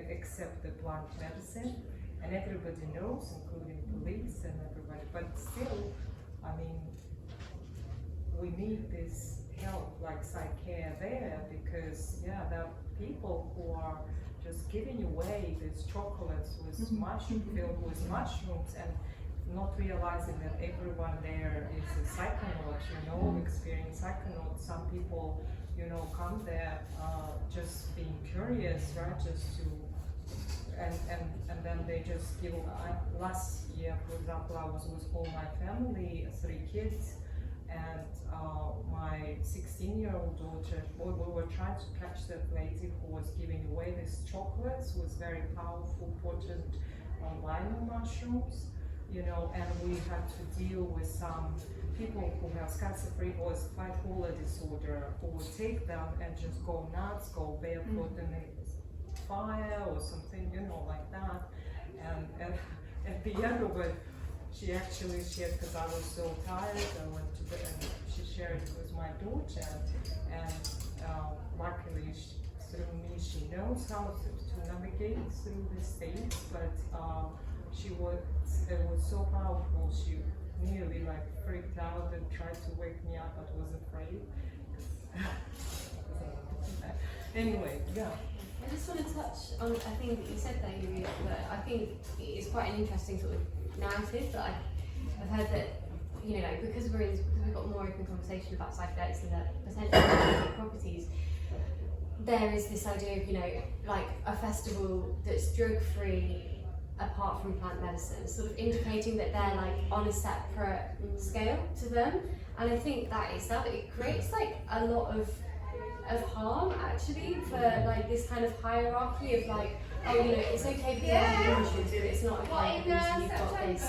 except the plant medicine, and everybody knows, including police and everybody. But still, I mean, we need this help like PsyCare there, because there are people who are just giving away these chocolates with filled with mushrooms, and not realizing that everyone there is a psychonaut, experiencing psychonaut. Some people, come there just being curious, right, just to, and then they just give. Last year, for example, I was with all my family, 3 kids, and my 16-year-old daughter, we were trying to catch that lady who was giving away these chocolates with very powerful, potent lima mushrooms, and we had to deal with some people who have schizophrenia or bipolar disorder, who would take them and just go nuts, go barefoot in the fire or something, like that. And at the end of it, she actually shared, because I was so tired, I went to bed, and she shared it with my daughter, and luckily through me she knows how to navigate through the stage, but it was so powerful. She nearly freaked out and tried to wake me up, but was afraid. Anyway, I just want to touch on a thing that you said there, Yuria, that I think is quite an interesting sort of narrative that I've heard, that because we've got more open conversation about psychedelics and the potential properties, there is this idea of like a festival that's drug free apart from plant medicine, sort of indicating that they're like on a separate scale to them. And I think that it creates a lot of harm actually for like this kind of hierarchy of like oh, you know, it's okay because I have emotions, but it's not okay because you've got this,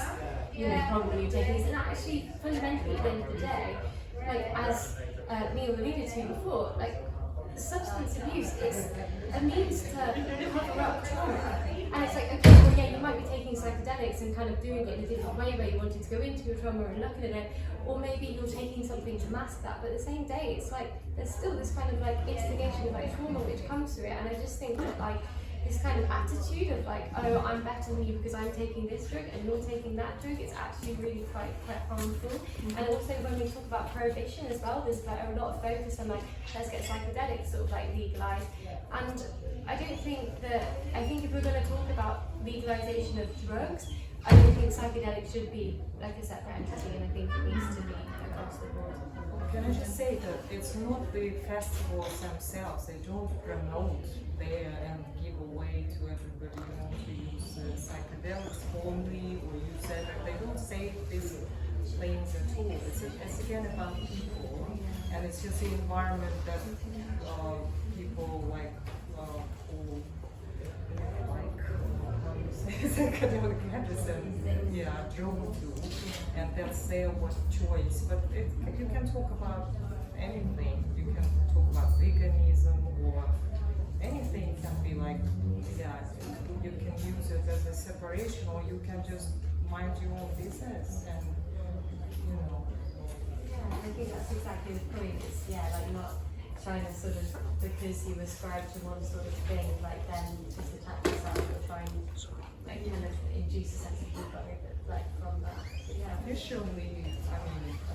you know, problem you're taking this. And actually, fundamentally, at the end of the day, like as Neil alluded to before, like substance abuse is a means to cover up trauma. And it's like, okay, well, yeah, you might be taking psychedelics and kind of doing it in a different way where you wanted to go into your trauma and looking at it, or maybe you're taking something to mask that, but at the same day, it's like, there's still this kind of like instigation of like trauma which comes through it. And I just think that like, this kind of attitude of like, oh, I'm better than you because I'm taking this drug and you're taking that drug, it's actually really quite harmful. And also when we talk about prohibition as well, there's like a lot of focus on like, let's get psychedelics sort of like legalized. And I don't think that, I think if we're going to talk about legalization of drugs, I don't think psychedelics should be like a separate entity, and I think it needs to be across the board. Can I just say that it's not the festivals themselves, they don't promote there and give away to everybody who wants to use psychedelics only or use that. They don't say these things at all. It's again about people, and it's just the environment that people like who like psychedelic medicine, drawn to, and that's their choice. But you can talk about anything. You can talk about veganism or anything can be like, you can use it as a separation, or you can just mind your own business and, you know. Yeah, I think that's exactly the point. It's, like not trying to sort of, because you ascribe to one sort of thing, like then just attack yourself or try and like kind of induce a sense of ego, like from that. Officially,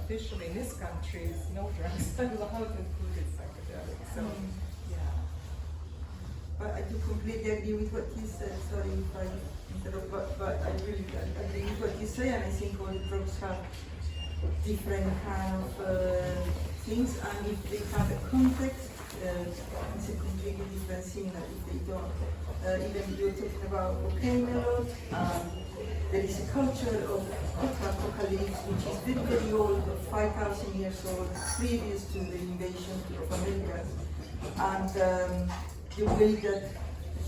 officially in this country, no drugs are allowed, including psychedelics. So, But I do completely agree with what you said. Sorry if I interrupt, but I really agree with what you say, and I think all the drugs have different kind of things, and if they have a context, it's a completely different thing than if they don't. Even you're talking about cocaine a lot. There is a culture of coca leaves which is very, very old, 5,000 years old, previous to the invasion of America. And the way that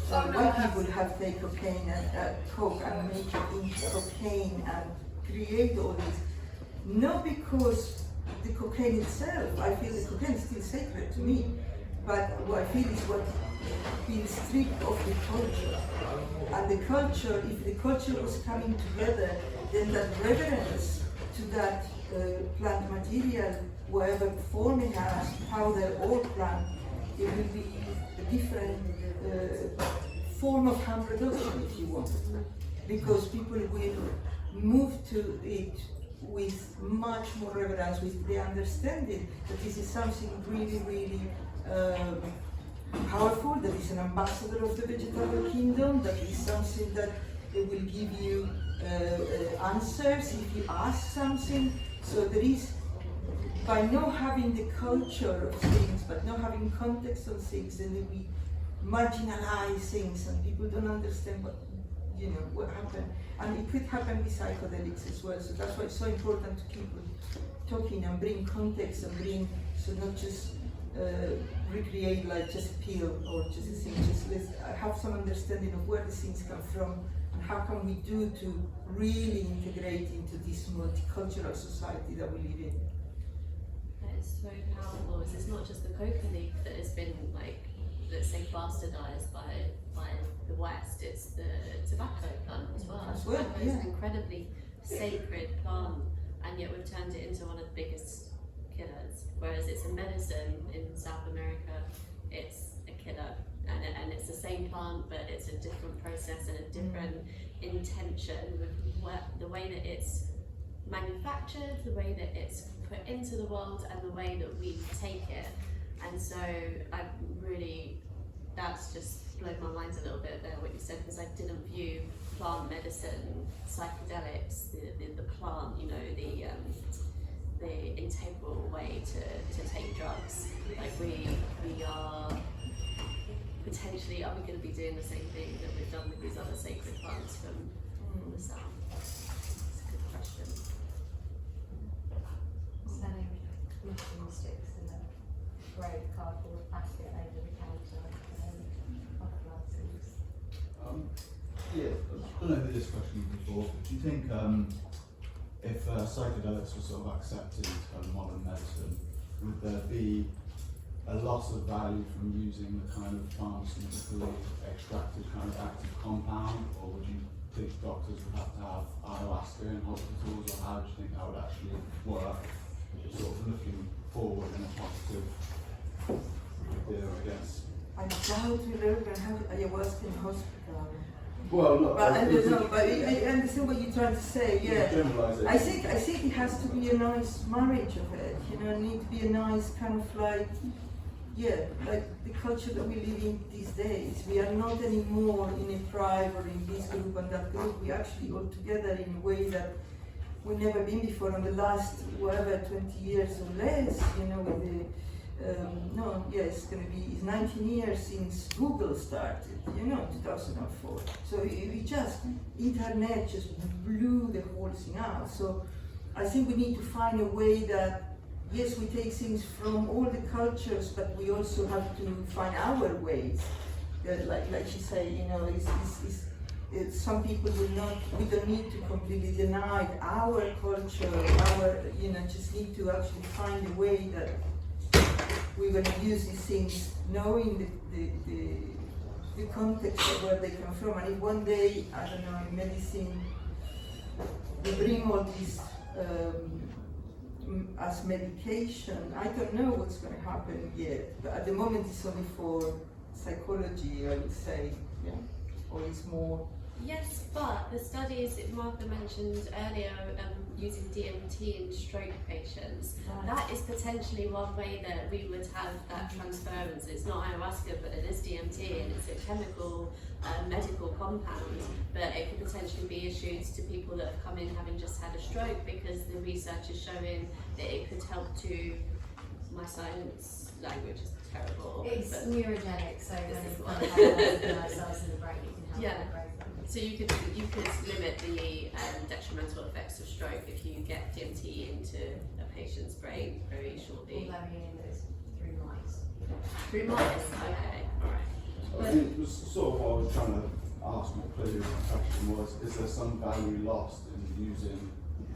white people have taken cocaine and coke and make it into cocaine and create all this, not because the cocaine itself, I feel the cocaine is still sacred to me, but what I feel is what feels stripped of the culture. And the culture, if the culture was coming together, then that reverence to that plant material, whatever form it has, powder or plant, it will be a different form of harm reduction, if you want, because people will move to it with much more reverence, with the understanding that this is something really, really powerful, that is an ambassador of the vegetable kingdom, that is something that it will give you answers if you ask something. So there is, by not having the culture of things, but not having context of things, then we marginalize things and people don't understand what happened. And it could happen with psychedelics as well. So that's why it's so important to keep talking and bring context and so not just recreate like just a pill or just a thing, just let's have some understanding of where the things come from and how can we do to really integrate into this multicultural society that we live in. That is so powerful. It's not just the coca leaf that has been like, let's say, bastardized by the West, it's the tobacco plant as well. Tobacco is an incredibly sacred plant, and yet we've turned it into one of the biggest killers. Whereas it's a medicine in South America, it's a killer, and it's the same plant, but it's a different process and a different intention with the way that it's manufactured, the way that it's put into the world, and the way that we take it. And so that's just blown my mind a little bit there what you said, because I didn't view plant medicine, psychedelics, the plant, the integral way to take drugs. Like we are potentially, are we going to be doing the same thing that we've done with these other sacred plants from the South? It's a good question. Selling mushroom sticks in a grey cardboard basket over the counter, off glasses. Yeah, I don't know who this question was before, but do you think if psychedelics were sort of accepted as kind of modern medicine, would there be a loss of value from using the kind of pharmaceutically extracted kind of active compound, or would you think doctors would have to have ayahuasca in hospitals, or how do you think that would actually work? Sort of looking forward in a positive idea, I guess. I doubt we're ever going to have ayahuasca in hospital. Well, look, But I don't know, but I understand what you're trying to say, yeah. Generalisation. I think it has to be a nice marriage of it, you know, it needs to be a nice kind of like, yeah, like the culture that we live in these days. We are not anymore in a tribe or in this group and that group. We actually all together in a way that we've never been before in the last, whatever, 20 years or less, you know, with the, it's 19 years since Google started, you know, 2004. So internet just blew the whole thing out. So I think we need to find a way that, yes, we take things from all the cultures, but we also have to find our ways. Like she said, you know, some people we don't need to completely deny our culture, just need to actually find a way that we're going to use these things, knowing the context of where they come from. And if one day, I don't know, in medicine, we bring all these as medication, I don't know what's going to happen yet. But at the moment, it's only for psychology, I would say, yeah, or it's more. Yes, but the studies that Martha mentioned earlier, using DMT in stroke patients, that is potentially one way that we would have that transference. It's not ayahuasca, but it is DMT, and it's a chemical, medical compound, but it could potentially be issued to people that have come in having just had a stroke, because the research is showing that it could help to, my science language is terrible. It's but neurogenic, so when is it's what- the cells in the brain, you can help Yeah. with both. So you could limit the detrimental effects of stroke if you get DMT into a patient's brain very shortly. Although you know it's through mice. Through mice, okay, alright. I think it was sort of what I was trying to ask more clearly in my question was, is there some value lost in using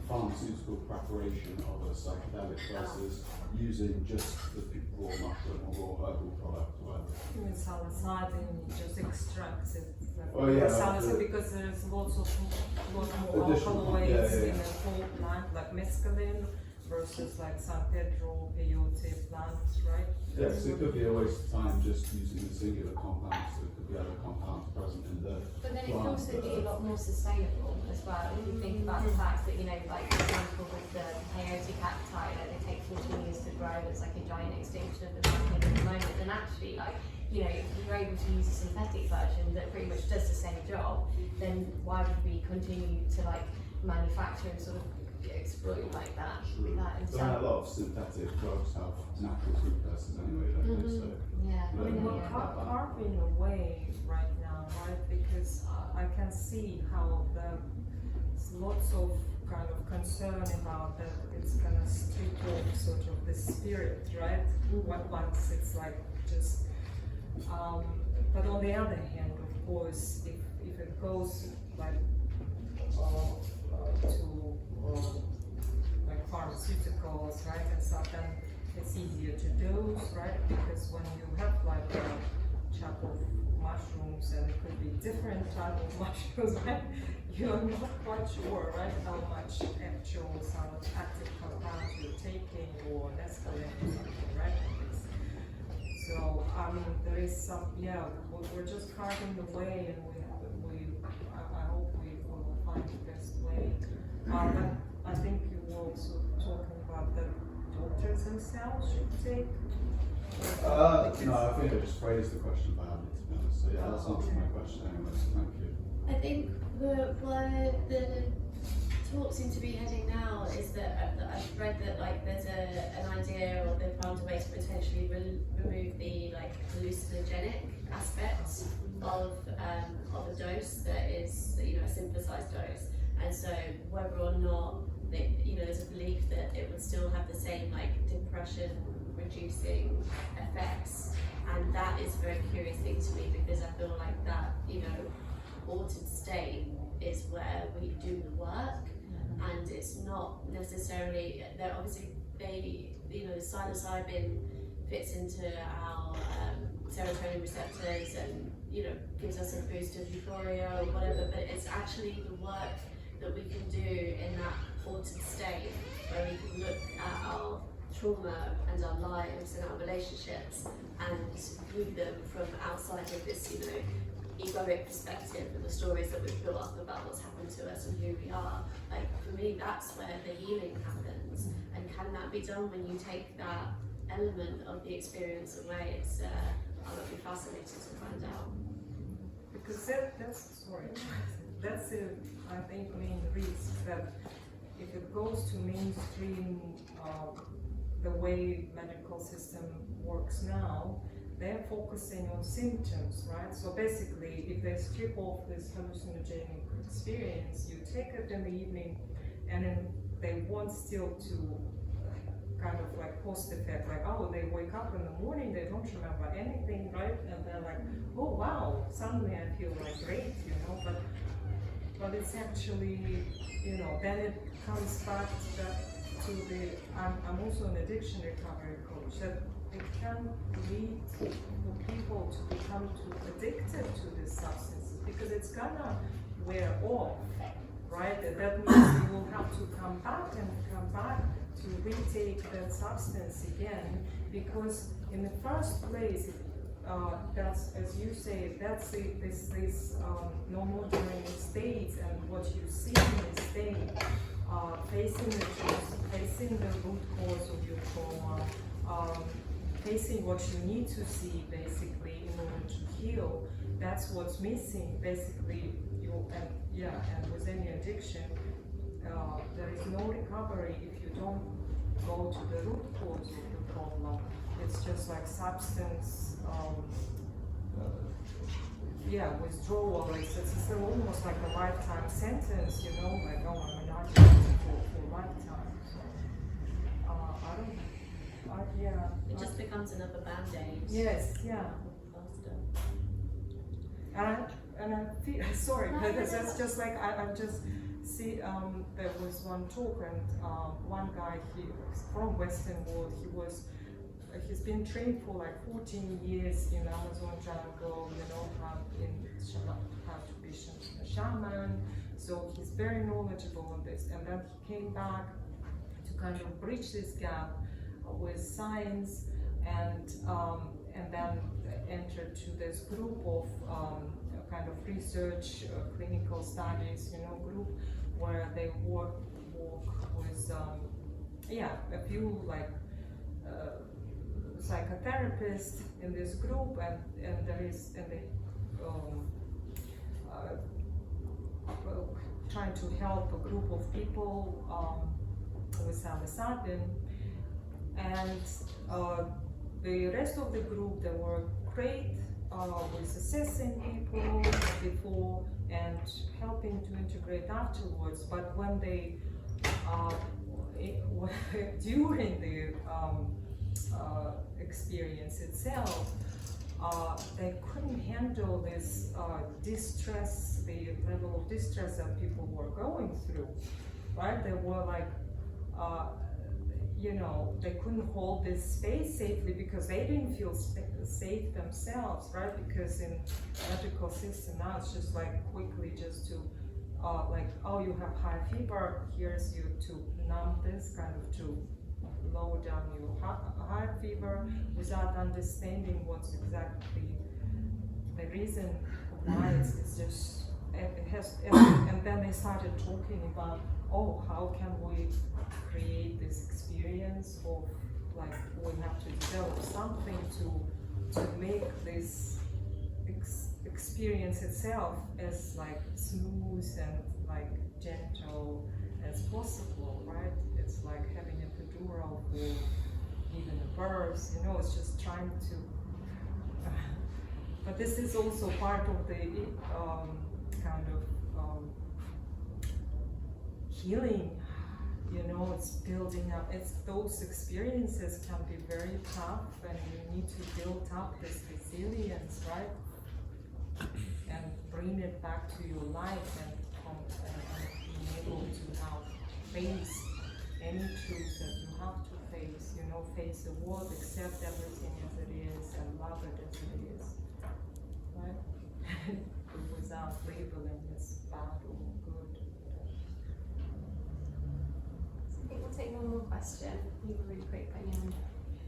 pharmaceutical preparation of a psychedelic versus using just the raw mushroom or raw herbal product or whatever? With psilocybin, just extracts it. Oh, yeah, Psilocybin, because there's lot more Additional, alkaloids yeah. in a whole plant, like mescaline versus like San Pedro peyote plants, right? Yes, it could be a waste of time just using a singular compound, so there could be other compounds present in the But then it can plant. also be a lot more sustainable as well. If you think about the fact that, you know, like for example with the peyote cacti, like they take 14 years to grow, it's like a giant extinction of the planet at the moment. And actually, like, you know, if you're able to use a synthetic version that pretty much does the same job, then why would we continue to like manufacture and sort of exploit like that? True. That But a lot of synthetic drugs have natural precursors anyway, don't they? So yeah. I mean, we're carving away right now, right? Because I can see how there's lots of kind of concern about that it's gonna strip off sort of the spirit, right? Once it's like just. But on the other hand, of course, if it goes like to like pharmaceuticals, right, and stuff, then it's easier to dose, right? Because when you have like a chunk of mushrooms, and it could be different type of mushrooms, right? You're not quite sure, right, how much actual sort of active compounds you're taking or mescaline or something, right? So I mean, there is some, we're just carving the way, and I hope we will find the best way. But I think you were also talking about the doctors themselves should take. no, I think I just phrased the question badly, to be honest. So yeah, that's answered my question anyway, so thank you. I think where the talk seems to be heading now is that I've read that like there's an idea, or they've found a way to potentially remove the like hallucinogenic aspects of a dose that is, you know, a synthesized dose, and so whether or not there's a belief that it would still have the same like depression reducing effects, and that is a very curious thing to me, because I feel like that, you know, altered state is where we do the work, and it's not necessarily, they're obviously, psilocybin fits into our serotonin receptors and, gives us a boost of euphoria or whatever, but it's actually the work that we can do in that altered state where we can look at our trauma and our lives and our relationships and view them from outside of this, egoic perspective and the stories that we've built up about what's happened to us and who we are. Like, for me, that's where the healing happens. And can that be done when you take that element of the experience away? I would be fascinated to find out. Because that's the, I think, main risk, that if it goes to mainstream, the way medical system works now, they're focusing on symptoms, right? So basically, if they strip off this hallucinogenic experience, you take it in the evening, and then they want still to kind of like post effect, like, oh, they wake up in the morning, they don't remember anything, right? And they're like, oh wow, suddenly I feel like great, but it's actually, then it comes back to the, I'm also an addiction recovery coach, that it can lead for people to become too addicted to these substances, because it's gonna wear off, right? That means you will have to come back to retake that substance again, because in the first place, that's, as you say, that's this non-ordinary state, and what you see in this state, facing the truth, facing the root cause of your trauma, facing what you need to see, basically, in order to heal. That's what's missing, basically. And with any addiction, there is no recovery if you don't go to the root cause of the problem. It's just like substance, withdrawal. It's almost like a lifetime sentence, like, oh, I'm an addict for lifetime. So, It just becomes another band-aid. Yes, yeah. And I feel sorry, because that's just like I just see. There was one talk, and one guy, he was from Western world. He's been trained for like 14 years in Amazon jungle. How to be a shaman. So he's very knowledgeable on this. And then he came back to kind of bridge this gap with science, and then entered to this group of kind of research, clinical studies, group where they work with a few like psychotherapists in this group, and they trying to help a group of people with psilocybin, and the rest of the group, they were great with assessing people before and helping to integrate afterwards. But when they during the experience itself, they couldn't handle this distress, the level of distress that people were going through, right? They were like, they couldn't hold this space safely because they didn't feel safe themselves, right? Because in medical system now, it's just like quickly just to, like, oh, you have high fever, here's you to numb this, kind of to lower down your high fever, without understanding what's exactly the reason why it's just, it has, and then they started talking about, oh, how can we create this experience of, like, we have to develop something to make this experience itself as like smooth and like gentle as possible, right? It's like having a epidural for even a birth, it's just trying to, but this is also part of the kind of healing, it's building up. Those experiences can be very tough, and you need to build up this resilience, right? and bring it back to your life and being able to now face any truth that you have to face, you know, face the world, accept everything as it is, and love it as it is, right? Without labeling as bad or good. I think we'll take one more question. You were really quick, but yeah.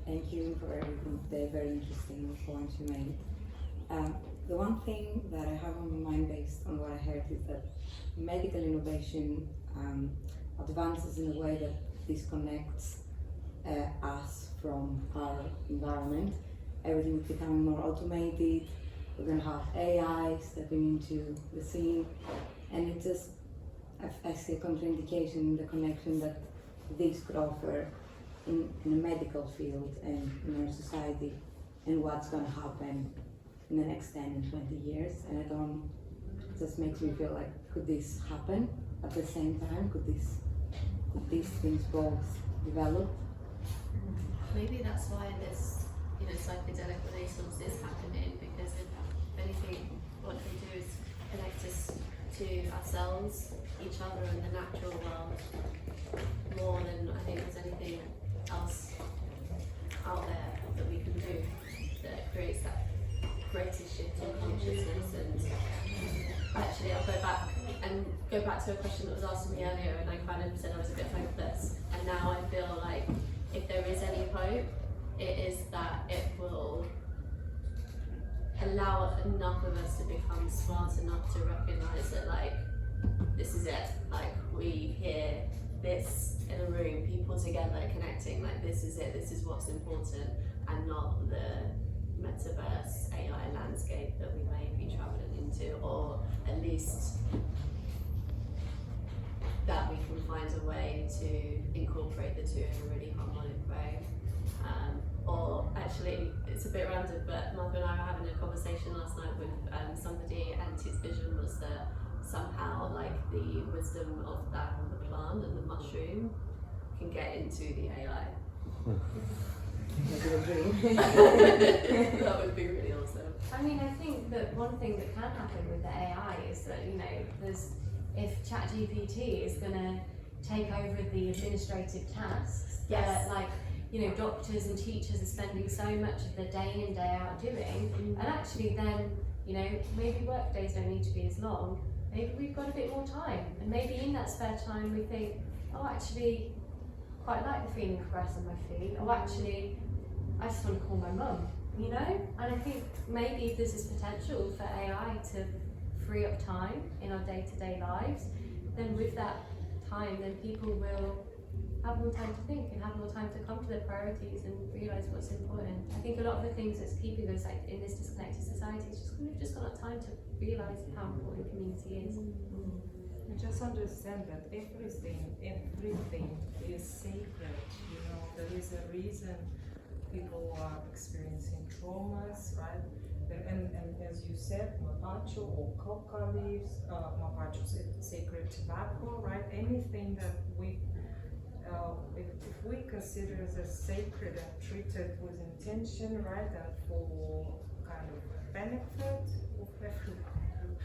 Thank you for everything today, very interesting points you made. The one thing that I have on my mind based on what I heard is that medical innovation advances in a way that disconnects us from our environment. Everything is becoming more automated. We're going to have AI stepping into the scene, and it just, I see a contraindication in the connection that this could offer in the medical field and in our society, and what's going to happen in the next 10 and 20 years. And it just makes me feel like, could this happen at the same time? Could these things both develop? Maybe that's why this, psychedelic renaissance is happening, because if anything, what they do is connect us to ourselves, each other, and the natural world more than I think there's anything else out there that we can do that creates that greater shift in consciousness. And actually, I'll go back to a question that was asked of me earlier, and I kind of said I was a bit hopeless, and now I feel like if there is any hope, it is that it will allow enough of us to become smart enough to recognize that, like, this is it, like, we hear this in a room, people together connecting, like, this is it, this is what's important, and not the metaverse AI landscape that we may be traveling into, or at least that we can find a way to incorporate the two in a really harmonic way. Or actually, it's a bit random, but Martha and I were having a conversation last night with somebody, and his vision was that somehow, like, the wisdom of the plant and the mushroom can get into the AI. That would be really awesome. I mean, I think that one thing that can happen with the AI is that, if ChatGPT is going to take over the administrative tasks that, doctors and teachers are spending so much of their day in, day out doing, and actually then, maybe work days don't need to be as long. Maybe we've got a bit more time, and maybe in that spare time we think, oh, actually, quite like the feeling of grass on my feet. Oh, actually, I just want to call my mum, And I think maybe if there's potential for AI to free up time in our day-to-day lives, then with that time, then people will have more time to think and have more time to come to their priorities and realise what's important. I think a lot of the things that's keeping us in this disconnected society is just we've just got that time to realise how important community is. And just understand that everything is sacred. There is a reason people are experiencing traumas, right? And as you said, mapacho or coca leaves, mapacho is sacred tobacco, right? Anything that we if we consider it as sacred and treated with intention, right, and for kind of benefit of everyone,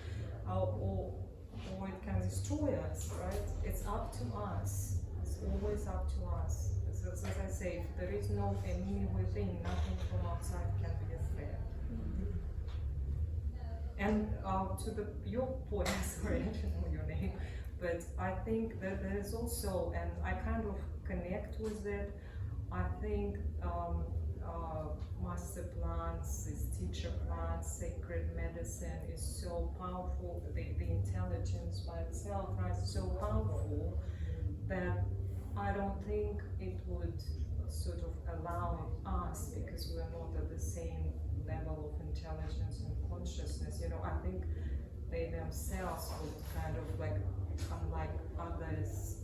or it can destroy us, right? It's up to us. It's always up to us. As I say, if there is no enemy within, nothing from outside can be a threat. And to your point, sorry, I don't know your name, but I think that there is also, and I kind of connect with it, I think master plants, these teacher plants, sacred medicine is so powerful, the intelligence by itself, right, so powerful that I don't think it would sort of allow us, because we're not at the same level of intelligence and consciousness, I think they themselves would kind of like become like others.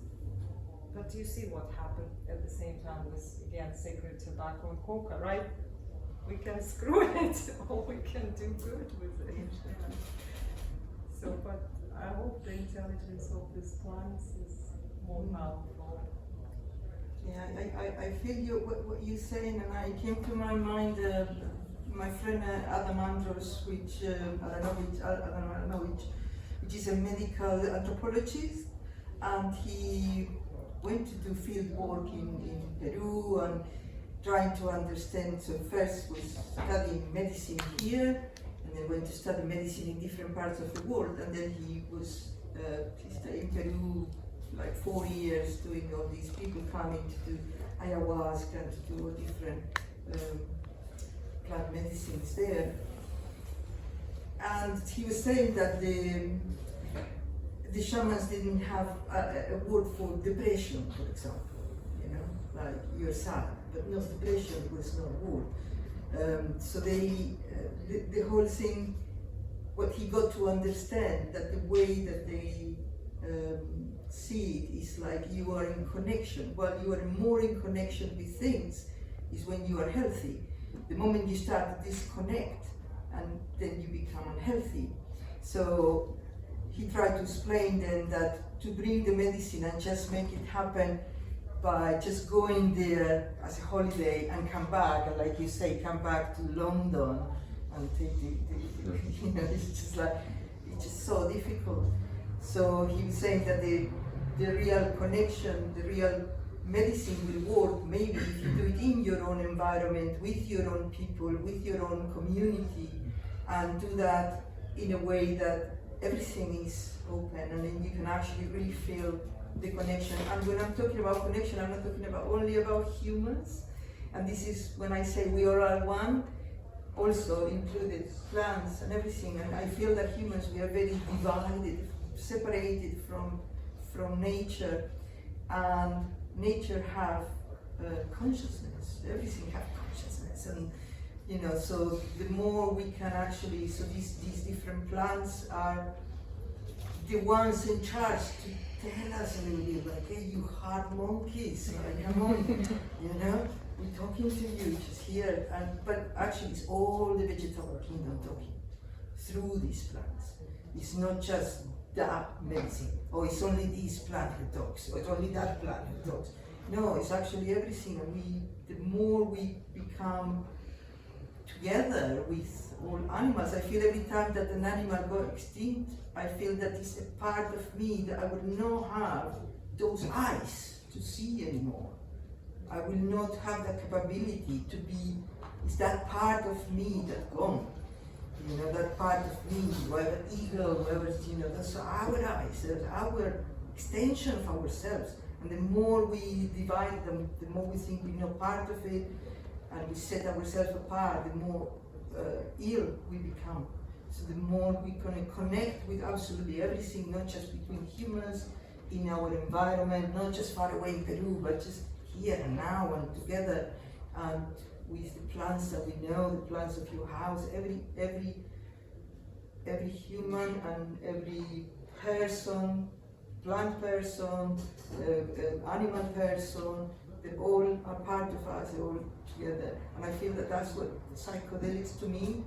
But you see what happened at the same time with, again, sacred tobacco and coca, right? We can screw it, or we can do good with it. Yeah. So, but I hope the intelligence of these plants is more powerful. Yeah, I feel what you're saying, and it came to my mind my friend Adam Andros, which I don't know which is a medical anthropologist, and he went to do field work in Peru and trying to understand. So first was studying medicine here, and then went to study medicine in different parts of the world, and then he stayed in Peru like 4 years doing all these people coming to do ayahuasca and to do different plant medicines there. And he was saying that the shamans didn't have a word for depression, for example, you know, like you're sad, but no, depression was no word. So the whole thing, what he got to understand, that the way that they see it is like you are in connection. Well, you are more in connection with things is when you are healthy. The moment you start to disconnect, and then you become unhealthy. So he tried to explain then that to bring the medicine and just make it happen by just going there as a holiday and come back, and like you say, come back to London and take you know, it's just so difficult. So he was saying that the real connection, the real medicine will work maybe if you do it in your own environment, with your own people, with your own community, and do that in a way that everything is open, and then you can actually really feel the connection. And when I'm talking about connection, I'm not talking about only about humans, and this is when I say we are all one, also included plants and everything. And I feel that humans, we are very divided, separated from nature, and nature have consciousness. Everything have consciousness, and you know. So the more we can actually, so these different plants are the ones in charge to tell us a little bit, like, hey, you hard monkeys, like, come on, you know, we're talking to you, just here. But actually, it's all the vegetable kingdom talking through these plants. It's not just that medicine, or it's only this plant who talks, or it's only that plant who talks. No, it's actually everything, and the more we become together with all animals, I feel every time that an animal goes extinct, I feel that it's a part of me that I will not have those eyes to see anymore. I will not have the capability to be, it's that part of me that's gone. You know, that part of me, whether eagle, whether, you know, that's our eyes, that's our extension of ourselves. And the more we divide them, the more we think we know part of it, and we set ourselves apart, the more ill we become. So the more we can connect with absolutely everything, not just between humans, in our environment, not just far away in Peru, but just here and now and together, and with the plants that we know, the plants of your house, every human and every person, plant person, animal person, they all are part of us, they're all together. And I feel that that's what psychedelics to me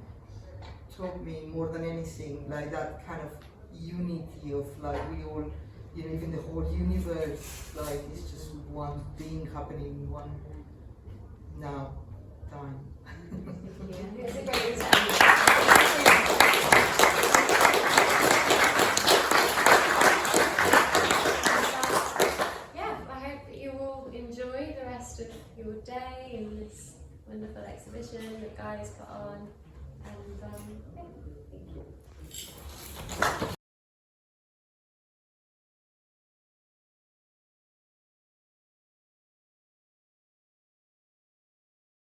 taught me more than anything, like that kind of unity of like we all, you know, even the whole universe, like it's just one thing happening in one now time. Yeah, it's a great example. I hope that you all enjoy the rest of your day in this wonderful exhibition that Guy's got on. And thank you.